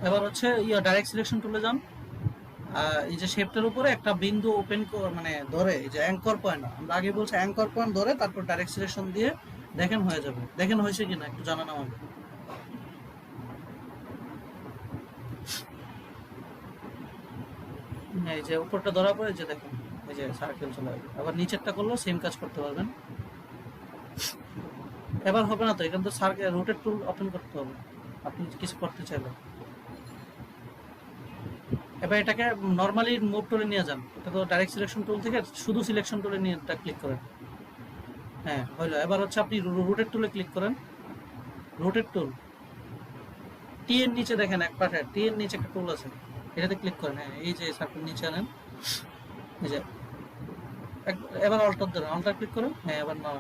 এবার হচ্ছে ডাইরেক্ট সিলেকশন টুলে যান, এই যে শেপটার উপরে একটা বিন্দু ওপেন মানে ধরে, এই যে অ্যাঙ্কর পয়েন্ট, আমরা আগে বলছি অ্যাঙ্কর পয়েন্ট ধরে তারপর ডাইরেক্ট সিলেকশন দিয়ে দেখেন হয়ে যাবে। দেখেন হয়েছে কিনা একটু জানান আমাকে। এই যে উপরটা ধরা পড়ে, যে দেখেন এই যে সার্কেল চলে আসবে। আবার নিচেরটা করলেও সেম কাজ করতে পারবেন। এবার হবে না তো, এখান তো সার্কেল রোটেট টুল ওপেন করতে হবে আপনি কিছু করতে চাইলে। এবার এটাকে নর্মালি মুভ টুলে নিয়ে যান, এটা তো ডাইরেক্ট সিলেকশন টুল থেকে শুধু সিলেকশন টুলে নিয়ে ক্লিক করেন। হ্যাঁ হইলো। এবার হচ্ছে আপনি রোটেট টুলে ক্লিক করেন, রোটেট টুল টি এর নিচে দেখেন এক পাশে টি এর নিচে একটা টুল আছে, এটাতে ক্লিক করেন। হ্যাঁ এই যে সার্কেল নিচে আনেন, এই যে এবার অল্টার ধরেন, অল্টার ক্লিক করেন। হ্যাঁ এবার না,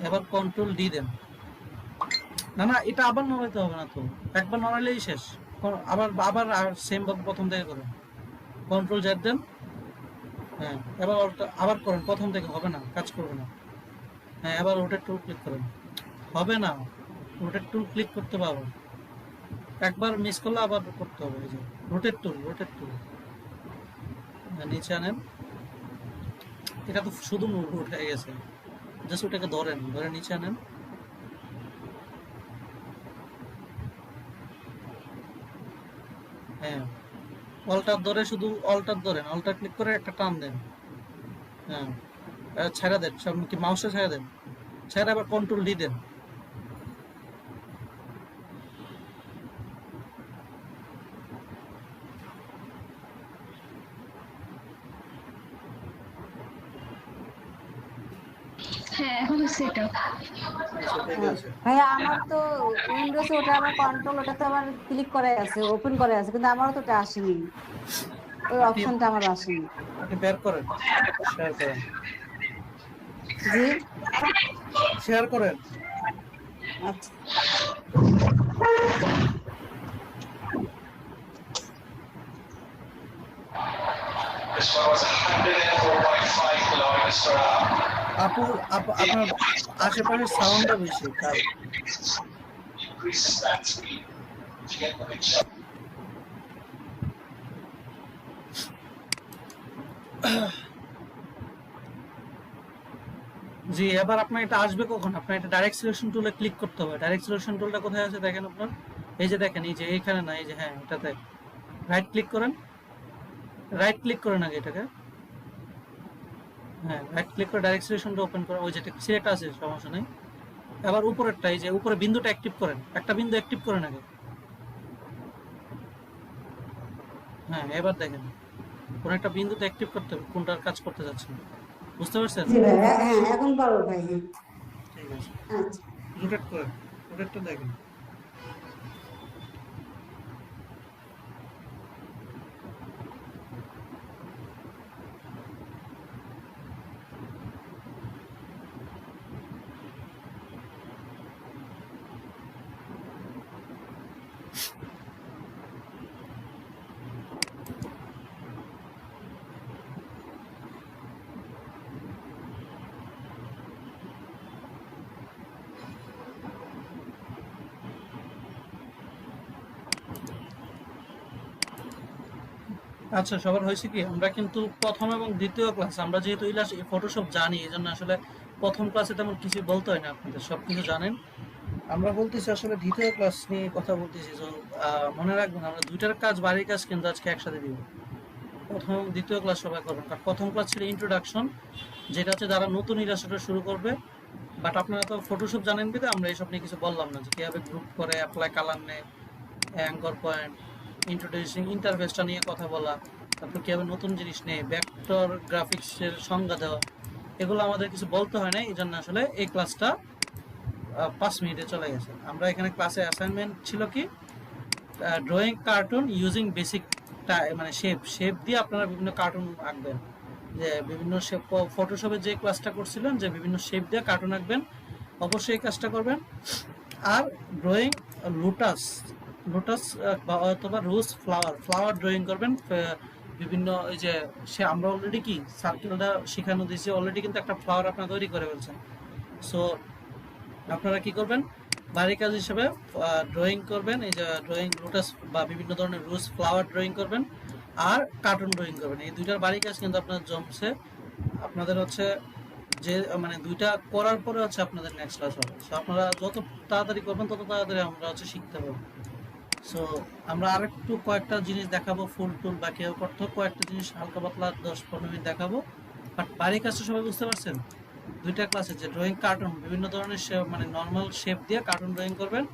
এবার কন্ট্রোল ডি দেন। না না, এটা আবার নড়াইতে হবে না তো, একবার নড়াইলেই শেষ। আবার আবার সেম ভাবে প্রথম থেকে করেন, কন্ট্রোল জেড দেন। হ্যাঁ এবার আবার করেন, প্রথম থেকে হবে না, কাজ করবে না। হ্যাঁ এবার রোটেট টুল ক্লিক করেন, হবে না, রোটেট টুল ক্লিক করতে পারবেন, একবার মিস করলে আবার করতে হবে। এই যে রোটেট টুল, রোটেট টুল নিচে আনেন, এটা তো শুধু উঠে গেছে, জাস্ট ওটাকে ধরেন, ধরে নিচে আনেন। হ্যাঁ, অল্টার ধরে, শুধু অল্টার ধরেন, অল্টার ক্লিক করে একটা টান দেন। হ্যাঁ, ছেড়ে দেন, সব কি মাউসে ছেড়ে দেন, ছেড়ে আবার কন্ট্রোল ডি দেন। হ্যাঁ, এখন সেট আপ। সেটাই গেছে। ভাইয়া আমার তো উইন্ডোজে ওটা আবার কন্ট্রোল, ওটা তো আবার ক্লিক করে আছে, ওপেন করে আছে, কিন্তু আমারও তো ওটা আসেনি, ওই অপশনটা আমার আসেনি। আপনি বের করেন, শেয়ার করেন, জি শেয়ার করেন। আচ্ছা। This one was 104.5 kilometers per hour. আপনার আশেপাশের সাউন্ডটা বেশি, তাই Increases that speed to get the picture. জি। এবার আপনার এটা আসবে কখন, আপনার এটা ডাইরেক্ট সিলেকশন টুলে ক্লিক করতে হবে। ডাইরেক্ট সিলেকশন টুলটা কোথায় আছে দেখেন আপনার, এই যে দেখেন, এই যে এইখানে না, এই যে হ্যাঁ এটাতে রাইট ক্লিক করেন, রাইট ক্লিক করেন আগে এটাকে, হ্যাঁ রাইট ক্লিক করে ডাইরেক্ট সিলেকশনটা ওপেন করেন, ওই যেটা সিলেক্ট আছে সমস্যা নেই। এবার উপরেরটা, এই যে উপরে বিন্দুটা অ্যাক্টিভ করেন, একটা বিন্দু অ্যাক্টিভ করেন আগে। হ্যাঁ, এবার দেখেন কোন একটা বিন্দুতে অ্যাক্টিভ করতে হবে, কোনটার কাজ করতে যাচ্ছেন, বুঝতে পারছেন? জি ভাই, হ্যাঁ এখন পারবো ভাই, হ্যাঁ ঠিক আছে, আচ্ছা। রোটেট করেন, রোটেটটা দেখেন। আচ্ছা, সবার হয়েছে কি, আমরা কিন্তু প্রথম এবং দ্বিতীয় ক্লাস, আমরা যেহেতু ফটোশপ জানি, এই জন্য আসলে প্রথম ক্লাসে তেমন কিছু বলতে হয় না, আপনাদের সবকিছু জানেন। আমরা বলতেছি আসলে দ্বিতীয় ক্লাস নিয়ে কথা বলতেছি। তো মনে রাখবেন, আমরা দুইটার কাজ, বাড়ির কাজ কিন্তু আজকে একসাথে দিব। প্রথম এবং দ্বিতীয় ক্লাস সবাই করবেন, কারণ প্রথম ক্লাস ছিল ইন্ট্রোডাকশন, যেটা হচ্ছে যারা নতুন ইলাস্ট্রেটর শুরু করবে। বাট আপনারা তো ফটোশপ জানেন বিধে আমরা এইসব নিয়ে কিছু বললাম না, যে কীভাবে গ্রুপ করে, অ্যাপ্লাই কালার নেয়, অ্যাঙ্কর পয়েন্ট, ইন্ট্রোডিউসিং ইন্টারফেসটা নিয়ে কথা বলা, তারপর কীভাবে নতুন জিনিস নেই, ভেক্টর গ্রাফিক্সের সংজ্ঞা দেওয়া, এগুলো আমাদের কিছু বলতে হয় না। এই জন্য আসলে এই ক্লাসটা 5 মিনিটে চলে গেছে। আমরা এখানে ক্লাসে অ্যাসাইনমেন্ট ছিল কি, ড্রয়িং কার্টুন ইউজিং বেসিক, মানে শেপ দিয়ে আপনারা বিভিন্ন কার্টুন আঁকবেন, যে বিভিন্ন শেপ, ফটোশপে যে ক্লাসটা করছিলেন যে বিভিন্ন শেপ দিয়ে কার্টুন আঁকবেন, অবশ্যই এই কাজটা করবেন। আর ড্রয়িং লোটাস অথবা রোজ ফ্লাওয়ার ড্রয়িং করবেন। বিভিন্ন এই যে আমরা অলরেডি কি সার্কেলটা শেখানো দিয়েছি, অলরেডি কিন্তু একটা ফ্লাওয়ার আপনারা তৈরি করে ফেলছেন। সো আপনারা কি করবেন, বাড়ির কাজ হিসেবে ড্রয়িং করবেন, এই যে ড্রয়িং লোটাস বা বিভিন্ন ধরনের রোজ ফ্লাওয়ার ড্রয়িং করবেন, আর কার্টুন ড্রয়িং করবেন। এই দুইটার বাড়ির কাজ কিন্তু আপনার জমছে। আপনাদের হচ্ছে যে মানে দুইটা করার পরে হচ্ছে আপনাদের নেক্সট ক্লাস হবে। সো আপনারা যত তাড়াতাড়ি করবেন তত তাড়াতাড়ি আমরা হচ্ছে শিখতে পারবো। সো আমরা আরেকটু কয়েকটা জিনিস দেখাবো, ফুল টুল বাকি করতে কয়েকটা জিনিস হালকা পাতলা 10-15 মিনিট দেখাবো। বাট বাড়ির কাজটা সবাই বুঝতে পারছেন, দুইটা ক্লাসে যে ড্রয়িং কার্টুন, বিভিন্ন ধরনের মানে নর্মাল শেপ দিয়ে কার্টুন ড্রয়িং করবেন।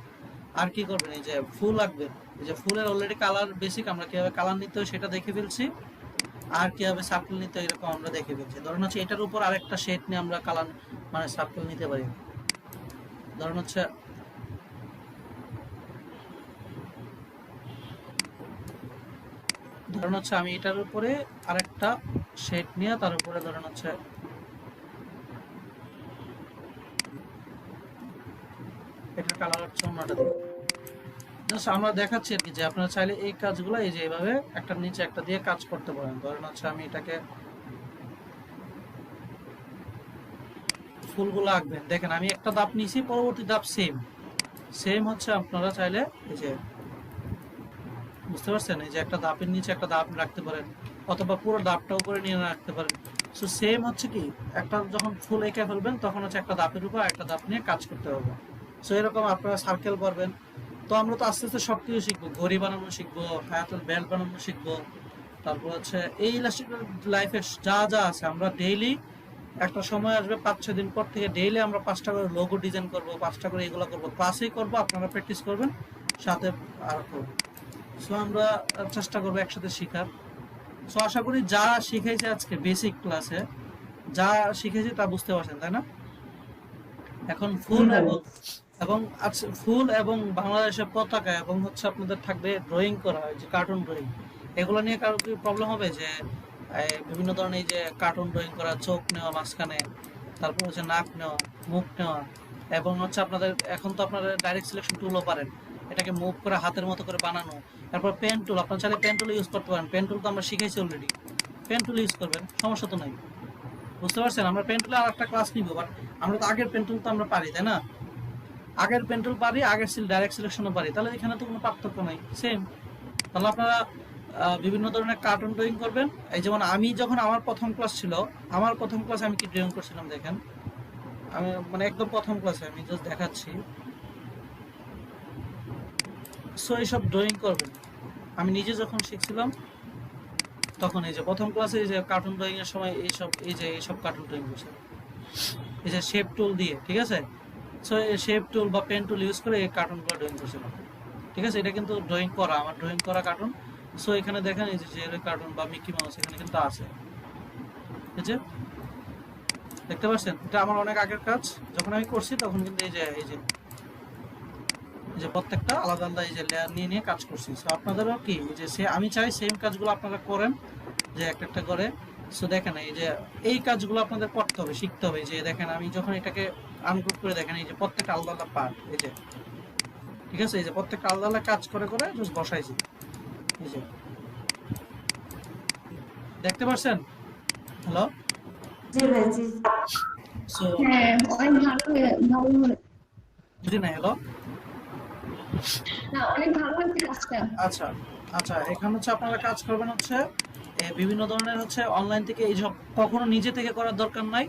আর কি করবেন, এই যে ফুল আঁকবেন, এই যে ফুলের অলরেডি কালার বেসিক, আমরা কিভাবে কালার নিতে হয় সেটা দেখে ফেলছি, আর কিভাবে সার্কেল নিতে হয় এরকম আমরা দেখে ফেলছি। ধরুন হচ্ছে এটার উপর আরেকটা শেড নিয়ে আমরা কালার মানে সার্কেল নিতে পারি। ধরুন হচ্ছে আমি এটার উপরে আরেকটা শেড নিয়ে তার উপরে ধরুন হচ্ছে এটার কালার হচ্ছে অন্যটা দিয়ে জাস্ট আমরা দেখাচ্ছি আর কি, যে আপনারা চাইলে এই কাজগুলো এই যে এইভাবে একটা নিচে একটা দিয়ে কাজ করতে পারেন। ধরুন হচ্ছে আমি এটাকে ফুলগুলো আঁকবেন, দেখেন আমি একটা ধাপ নিয়েছি, পরবর্তী ধাপ সেম হচ্ছে আপনারা চাইলে এই যে বুঝতে পারছেন, এই যে একটা ধাপের নিচে একটা ধাপ রাখতে পারেন, অথবা পুরো ধাপটা উপরে নিয়ে রাখতে পারেন। সো সেম হচ্ছে কি, একটা যখন ফুল এঁকে ফেলবেন তখন হচ্ছে একটা দাপের উপর একটা দাপ নিয়ে কাজ করতে হবে। সো এরকম আপনারা সার্কেল করবেন। তো আমরা তো আস্তে আস্তে সবকিছু শিখবো, ঘড়ি বানানো শিখবো, হায়াতুল বেল্ট বানানো শিখবো, তারপর হচ্ছে এই ইলাস্ট্রেটর লাইফে যা যা আছে আমরা ডেইলি, একটা সময় আসবে 5-6 দিন পর থেকে ডেইলি আমরা 5টা করে লোগো ডিজাইন করবো, 5টা করে এগুলো করবো, ক্লাসেই করবো, আপনারা প্র্যাকটিস করবেন সাথে আর করবো। সো আমরা চেষ্টা করবো একসাথে শেখার। সো আশা করি যা শিখেছি আজকে বেসিক ক্লাসে, যা শিখেছি তা বুঝতে পারছেন, তাই না? এখন ফুল এবং আচ্ছা, ফুল এবং বাংলাদেশের পতাকা এবং হচ্ছে আপনাদের থাকবে ড্রয়িং করা হয় যে কার্টুন ড্রয়িং, এগুলো নিয়ে কারো কি প্রবলেম হবে? যে বিভিন্ন ধরনের এই যে কার্টুন ড্রয়িং করা, চোখ নেওয়া মাঝখানে, তারপর হচ্ছে নাক নেওয়া, মুখ নেওয়া, এবং হচ্ছে আপনাদের এখন তো আপনারা ডাইরেক্ট সিলেকশন টুলও পারেন, এটাকে মুভ করে হাতের মতো করে বানানো। তারপর পেন টুল, আপনার চাইলে পেন টুল ইউজ করতে পারেন, পেন টুল তো আমরা শিখেছি অলরেডি, পেন টুল ইউজ করবেন, সমস্যা তো নাই। বুঝতে পারছেন? আমরা পেন টুলে আর একটা ক্লাস নিব, বাট আমরা তো আগের পেন টুল তো আমরা পারি, তাই না? আগের পেন টুল পারি, আগের ডাইরেক্ট সিলেকশনও পারি, তাহলে এখানে তো কোনো পার্থক্য নাই, সেম। তাহলে আপনারা বিভিন্ন ধরনের কার্টুন ড্রয়িং করবেন। এই যেমন আমি যখন আমার প্রথম ক্লাস ছিল, আমার প্রথম ক্লাসে আমি কি ড্রয়িং করছিলাম দেখেন, আমি মানে একদম প্রথম ক্লাসে আমি জাস্ট দেখাচ্ছি। সো এইসব ড্রয়িং করবেন। আমি নিজে যখন শিখছিলাম তখন এই যে প্রথম ক্লাসে এই যে কার্টুন ড্রয়িং এর সময় এইসব কার্টুন ড্রয়িং করছিলাম, এই যে শেপ টুল দিয়ে, ঠিক আছে? সো এই শেপ টুল বা পেন টুল ইউজ করে এই কার্টুনগুলো ড্রয়িং করছিলাম, ঠিক আছে? এটা কিন্তু ড্রয়িং করা, আমার ড্রয়িং করা কার্টুন। সো এখানে দেখেন এই যে কার্টুন বা মিকি মাউস এখানে কিন্তু আছে, ঠিক আছে? দেখতে পাচ্ছেন? এটা আমার অনেক আগের কাজ, যখন আমি করছি তখন কিন্তু এই যে প্রত্যেকটা আলাদা আলাদা এই যে লেয়ার নিয়ে নিয়ে কাজ করছি। সো আপনাদেরও কি যে আমি চাই সেম কাজগুলো আপনারা করেন, যে একটা একটা করে। সো দেখেন এই যে এই কাজগুলো আপনাদের করতে হবে, শিখতে হবে। যে দেখেন আমি যখন এটাকে আনগ্রুপ করে দেখেন এই যে প্রত্যেকটা আলাদা আলাদা পার্ট, এই যে ঠিক আছে, এই যে প্রত্যেকটা আলাদা আলাদা কাজ করে করে জাস্ট বসাইছি, এই যে দেখতে পাচ্ছেন? হ্যালো, জি ভাই, জি। সো হ্যাঁ, অনেক ভালো বুঝি না, হ্যালো, না, অনেক ভালো লাগছে কাজটা। আচ্ছা আচ্ছা, এখানে হচ্ছে আপনারা কাজ করবেন হচ্ছে বিভিন্ন ধরনের হচ্ছে অনলাইন থেকে, এইসব কখনো নিজে থেকে করার দরকার নাই।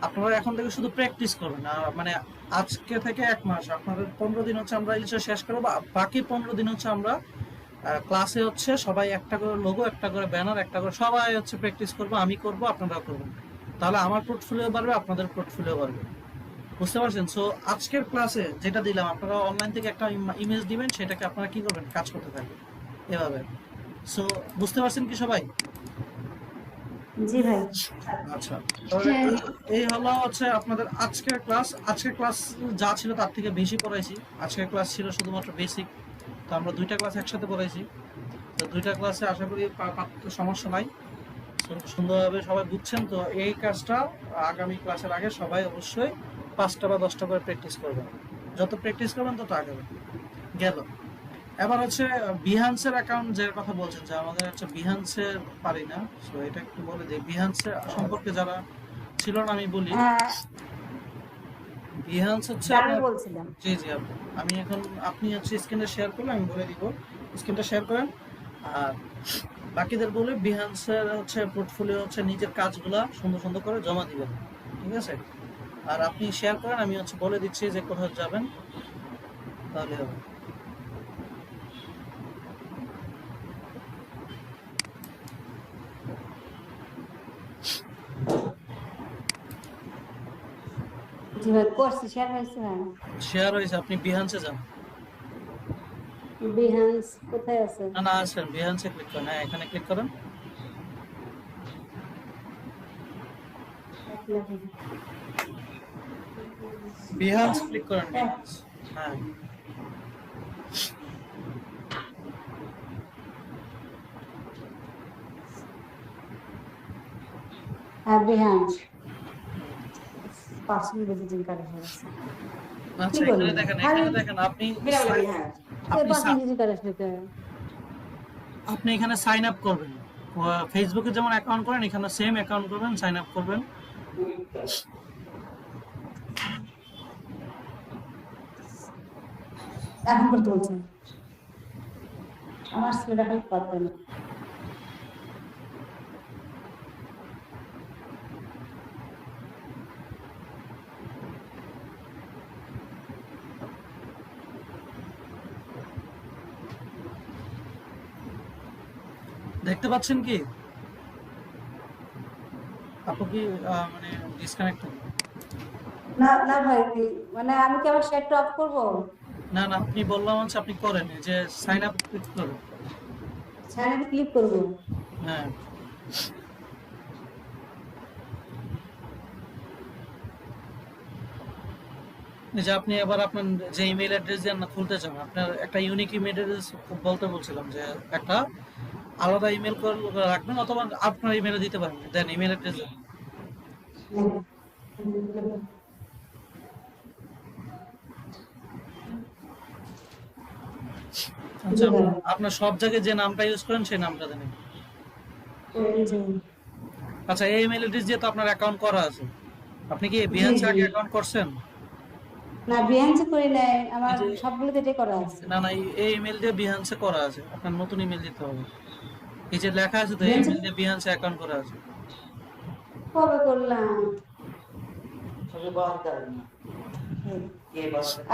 আপনারা এখন থেকে শুধু প্র্যাকটিস করবেন। আর মানে আজকে থেকে 1 মাস আপনাদের 15 দিন হচ্ছে আমরা ইলিশা শেষ করবো, বাকি 15 দিন হচ্ছে আমরা ক্লাসে হচ্ছে সবাই একটা করে লোগো, একটা করে ব্যানার, একটা করে সবাই হচ্ছে প্র্যাকটিস করবো, আমি করব, আপনারা করবেন। তাহলে আমার পোর্টফোলিও বাড়বে, আপনাদের পোর্টফোলিও বাড়বে। বুঝতে পারছেন? সো আজকের ক্লাসে যেটা দিলাম, আপনারা অনলাইন থেকে একটা ইমেজ দিবেন, সেটাকে আপনারা কি করবেন, কাজ করতে থাকবেন এভাবে। সো বুঝতে পারছেন কি সবাই? জি ভাই। আচ্ছা, তাহলে এই হলো হচ্ছে আপনাদের আজকের ক্লাস। আজকের ক্লাস যা ছিল তার থেকে বেশি পড়াইছি। আজকের ক্লাস ছিল শুধুমাত্র বেসিক, তো আমরা 2টা ক্লাস একসাথে পড়াইছি। তো 2টা ক্লাসে আশা করি সমস্যা নাই, সুন্দরভাবে সবাই বুঝছেন। তো এই কাজটা আগামী ক্লাসের আগে সবাই অবশ্যই 5টা বা 10টা করে প্র্যাকটিস করবেন। যত প্র্যাকটিস করবেন তত আগাবেন। গেল। এবার হচ্ছে বিহান্সের অ্যাকাউন্ট যে কথা বলছেন, যে আমাদের হচ্ছে বিহান্সের পারি না, সো এটা একটু বলে দিই। বিহান্সের সম্পর্কে যারা ছিল না আমি বলি। হ্যাঁ, বিহান্স হচ্ছে আমি বলছিলাম। জি জি, আমি এখন আপনি হচ্ছে স্ক্রিনটা শেয়ার করলে আমি বলে দিব, স্ক্রিনটা শেয়ার করেন। আর বাকিদের বলে বিহান্সের হচ্ছে পোর্টফোলিও হচ্ছে নিজের কাজগুলা সুন্দর সুন্দর করে জমা দিবেন, ঠিক আছে? আর আপনি শেয়ার করেন, আমি হচ্ছে বলে দিচ্ছি যে কোথায় যাবেন, তাহলে হবে। জি ভাই, করছি, শেয়ার হয়েছে ভাই। শেয়ার হয়েছে, আপনি বিহান্সে যান। বিহান্স কোথায় আছে? না না, আছেন, বিহান্সে ক্লিক করেন। হ্যাঁ, এখানে ক্লিক করেন, বিহান্স ক্লিক করেন, বিহান্স। হ্যাঁ, হ্যাঁ, বিহান্স পার্সোনাল ভিজিটিং কার্ড আছে। আচ্ছা, এখানে দেখেন, এখানে দেখেন আপনি আপনি এখানে সাইন আপ করবেন। ফেসবুকে যেমন অ্যাকাউন্ট করেন, এখানে সেম অ্যাকাউন্ট করবেন, সাইন আপ করবেন। এখন করতে বলছেন, আমার ছেলেটা খালি পারবে না। দেখতে পাচ্ছেন কি আপু কি মানে ডিসকানেক্ট? না না ভাই, মানে আমি কি আমার শেয়ারটা অফ করব? না না, আপনি বললাম হচ্ছে আপনি করেন এই যে সাইন আপ ক্লিক করুন। চ্যানেলে ক্লিক করব। হ্যাঁ, এই যে আপনি এবার আপনার যে ইমেল অ্যাড্রেস দিয়ে না খুলতে চান, আপনার একটা ইউনিক ইমেল অ্যাড্রেস বলতে বলছিলাম যে একটা আলাদা ইমেল করে রাখবেন, অথবা আপনার ইমেলে দিতে পারেন, দেন ইমেল অ্যাড্রেস দেন। আচ্ছা, আপনার সব জায়গায় যে নামটা ইউজ করেন সেই নামটা দেন। আচ্ছা, এই ইমেল অ্যাড্রেস দিয়ে তো আপনার অ্যাকাউন্ট করা আছে, আপনি কি বিহান্সে আগে অ্যাকাউন্ট করছেন? না, বিহান্সে করি নাই, আমার সবগুলোতে এটাই করা আছে। না না, এই ইমেল দিয়ে বিহান্সে করা আছে, আপনার নতুন ইমেল দিতে হবে। এই যে লেখা আছে তো, এই ইমেল দিয়ে বিহান্সে অ্যাকাউন্ট করা আছে। কবে করলাম?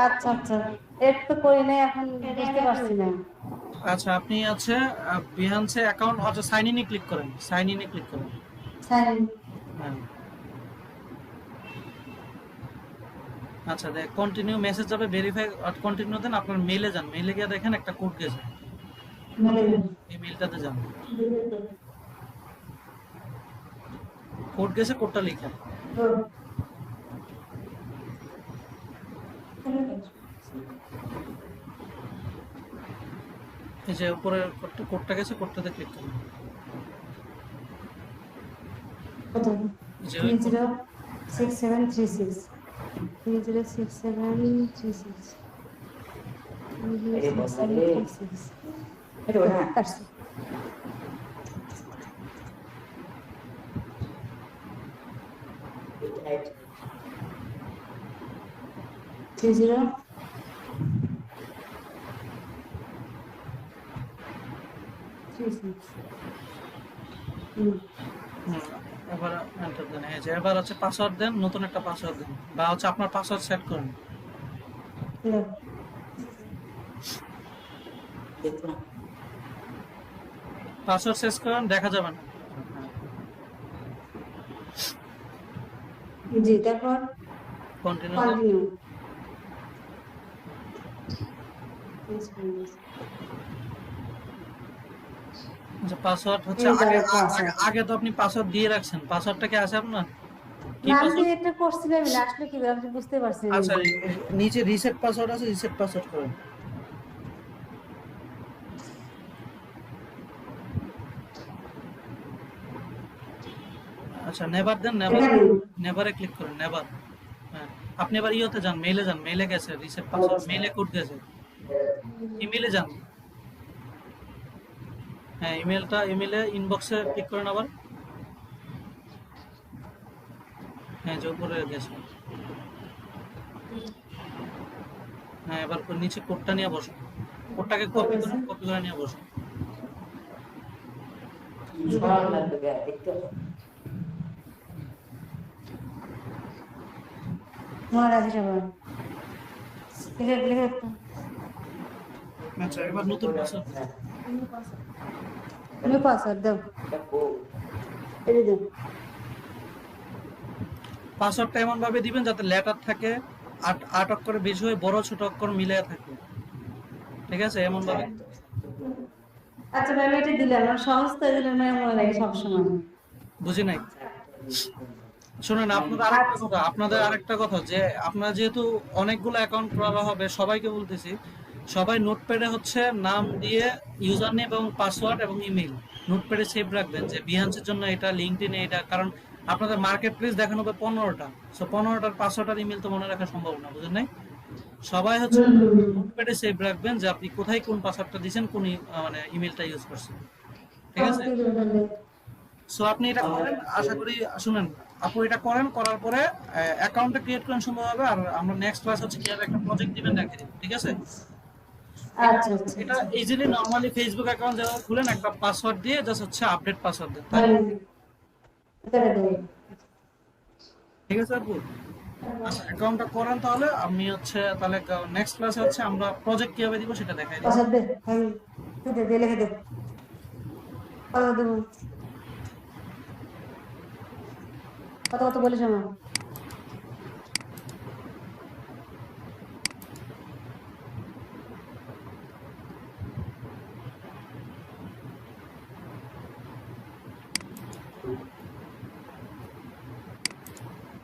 আচ্ছা আচ্ছা, এর তো করি নাই, এখন বুঝতে পারছি না। আচ্ছা, আপনি আছে বিহান্সে অ্যাকাউন্ট, আচ্ছা সাইন ইনে ক্লিক করেন, সাইন ইনে ক্লিক করেন। সাইন। হ্যাঁ, আচ্ছা দেখ, কন্টিনিউ মেসেজ যাবে, ভেরিফাই কন্টিনিউ দেন, আপনার মেইলে যান, মেইলে গিয়ে দেখেন একটা কোড গেছে, এই মেইলটাতে যান, কোড গেছে, কোডটা লিখেন। এই যে উপরে কোডটা গেছে, কোডটাতে ক্লিক করুন। এই যে ওই code- 306736 306736 কাটছি। থ্রি জিরো হুম, এবার এন্টার দেন। এই যে এবার হচ্ছে পাসওয়ার্ড দেন, নতুন একটা পাসওয়ার্ড দেন, বা হচ্ছে আপনার পাসওয়ার্ড সেট করেন। পাসওয়ার্ড সেট করেন, দেখা যাবে না। জি, তারপর কন্টিনিউ। কন্টিনিউ। আচ্ছা, পাসওয়ার্ড হচ্ছে এই যে আগে password। আগে তো আপনি পাসওয়ার্ড দিয়ে রাখছেন, পাসওয়ার্ডটা কি আছে আপনার? কি না, আমি পাসওয়ার্ড? এটা করছিলাম না, আসলে কি আমি বুঝতে পারছি না। আচ্ছা, নিচে রিসেট পাসওয়ার্ড আছে, রিসেট পাসওয়ার্ড করেন। আচ্ছা, নেভার দেন, নেভারে ক্লিক করেন, নেভার। হ্যাঁ, আপনি এবার ইয়েতে যান, মেইলে যান, মেইলে গেছে রিসেট পাসওয়ার্ড, মেইলে কোড গেছে, ইমেইলে যান। হ্যাঁ, ইমেইলে ইনবক্সে ক্লিক করেন আবার। হ্যাঁ, যে উপরে গেছে। হ্যাঁ, এবার নিচে কোডটা নিয়ে বসুন, কোডটাকে কপি করুন, কপি করে নিয়ে বসুন। মহারাজ আবার লিখে আচ্ছা, এবার নতুন পাসওয়ার্ড। তুমি পাসওয়ার্ড দাও, এই দাও। পাসওয়ার্ডটা এমন ভাবে দিবেন যাতে লেটার থাকে, 8 অক্ষরে বেশি হয়ে বড় ছোট অক্ষর মিলে থাকে, ঠিক আছে? এমন ভাবে। আচ্ছা ভাই, আমি এটা দিলাম, আমার সহজ তো দিলাম, মনে লাগে সবসময়। বুঝি নাই। শুনুন, আপনাদের আরেকটা কথা, যে আপনারা যেহেতু অনেকগুলো অ্যাকাউন্ট করা হবে, সবাইকে বলতেছি, সবাই নোটপ্যাডে হচ্ছে নাম দিয়ে ইউজার নেম এবং পাসওয়ার্ড এবং ইমেল নোটপ্যাডে সেভ রাখবেন, যে বিহান্সের জন্য এটা, লিঙ্কডইনে এটা, কারণ আপনাদের মার্কেট প্লেস দেখানো হবে 15টা, সো 15টার পাসওয়ার্ড আর ইমেল তো মনে রাখা সম্ভব না, বুঝেন নাই? সবাই হচ্ছে নোটপ্যাডে সেভ রাখবেন যে আপনি কোথায় কোন পাসওয়ার্ডটা দিয়েছেন, কোন মানে ইমেলটা ইউজ করছেন, ঠিক আছে? সো আপনি এটা করেন, আশা করি। শুনেন আপু, এটা করেন, করার পরে অ্যাকাউন্টটা ক্রিয়েট করেন সুন্দরভাবে, আর আমরা নেক্সট ক্লাস হচ্ছে কিভাবে একটা প্রজেক্ট দিবেন দেখে দিন, ঠিক আছে? আচ্ছা আচ্ছা, এটা ইজিলি নরমালি ফেসবুক অ্যাকাউন্ট যেভাবে খুলেন, একটা পাসওয়ার্ড দিয়ে জাস্ট হচ্ছে আপডেট পাসওয়ার্ড দেন, ঠিক আছে আপু? আচ্ছা, অ্যাকাউন্টটা করেন তাহলে। আমি হচ্ছে তাহলে নেক্সট ক্লাসে হচ্ছে আমরা প্রজেক্ট কিভাবে দিব সেটা দেখাই দিই। পাসওয়ার্ড দে, লিখে দে। কত দেবো? কত বলে জমা?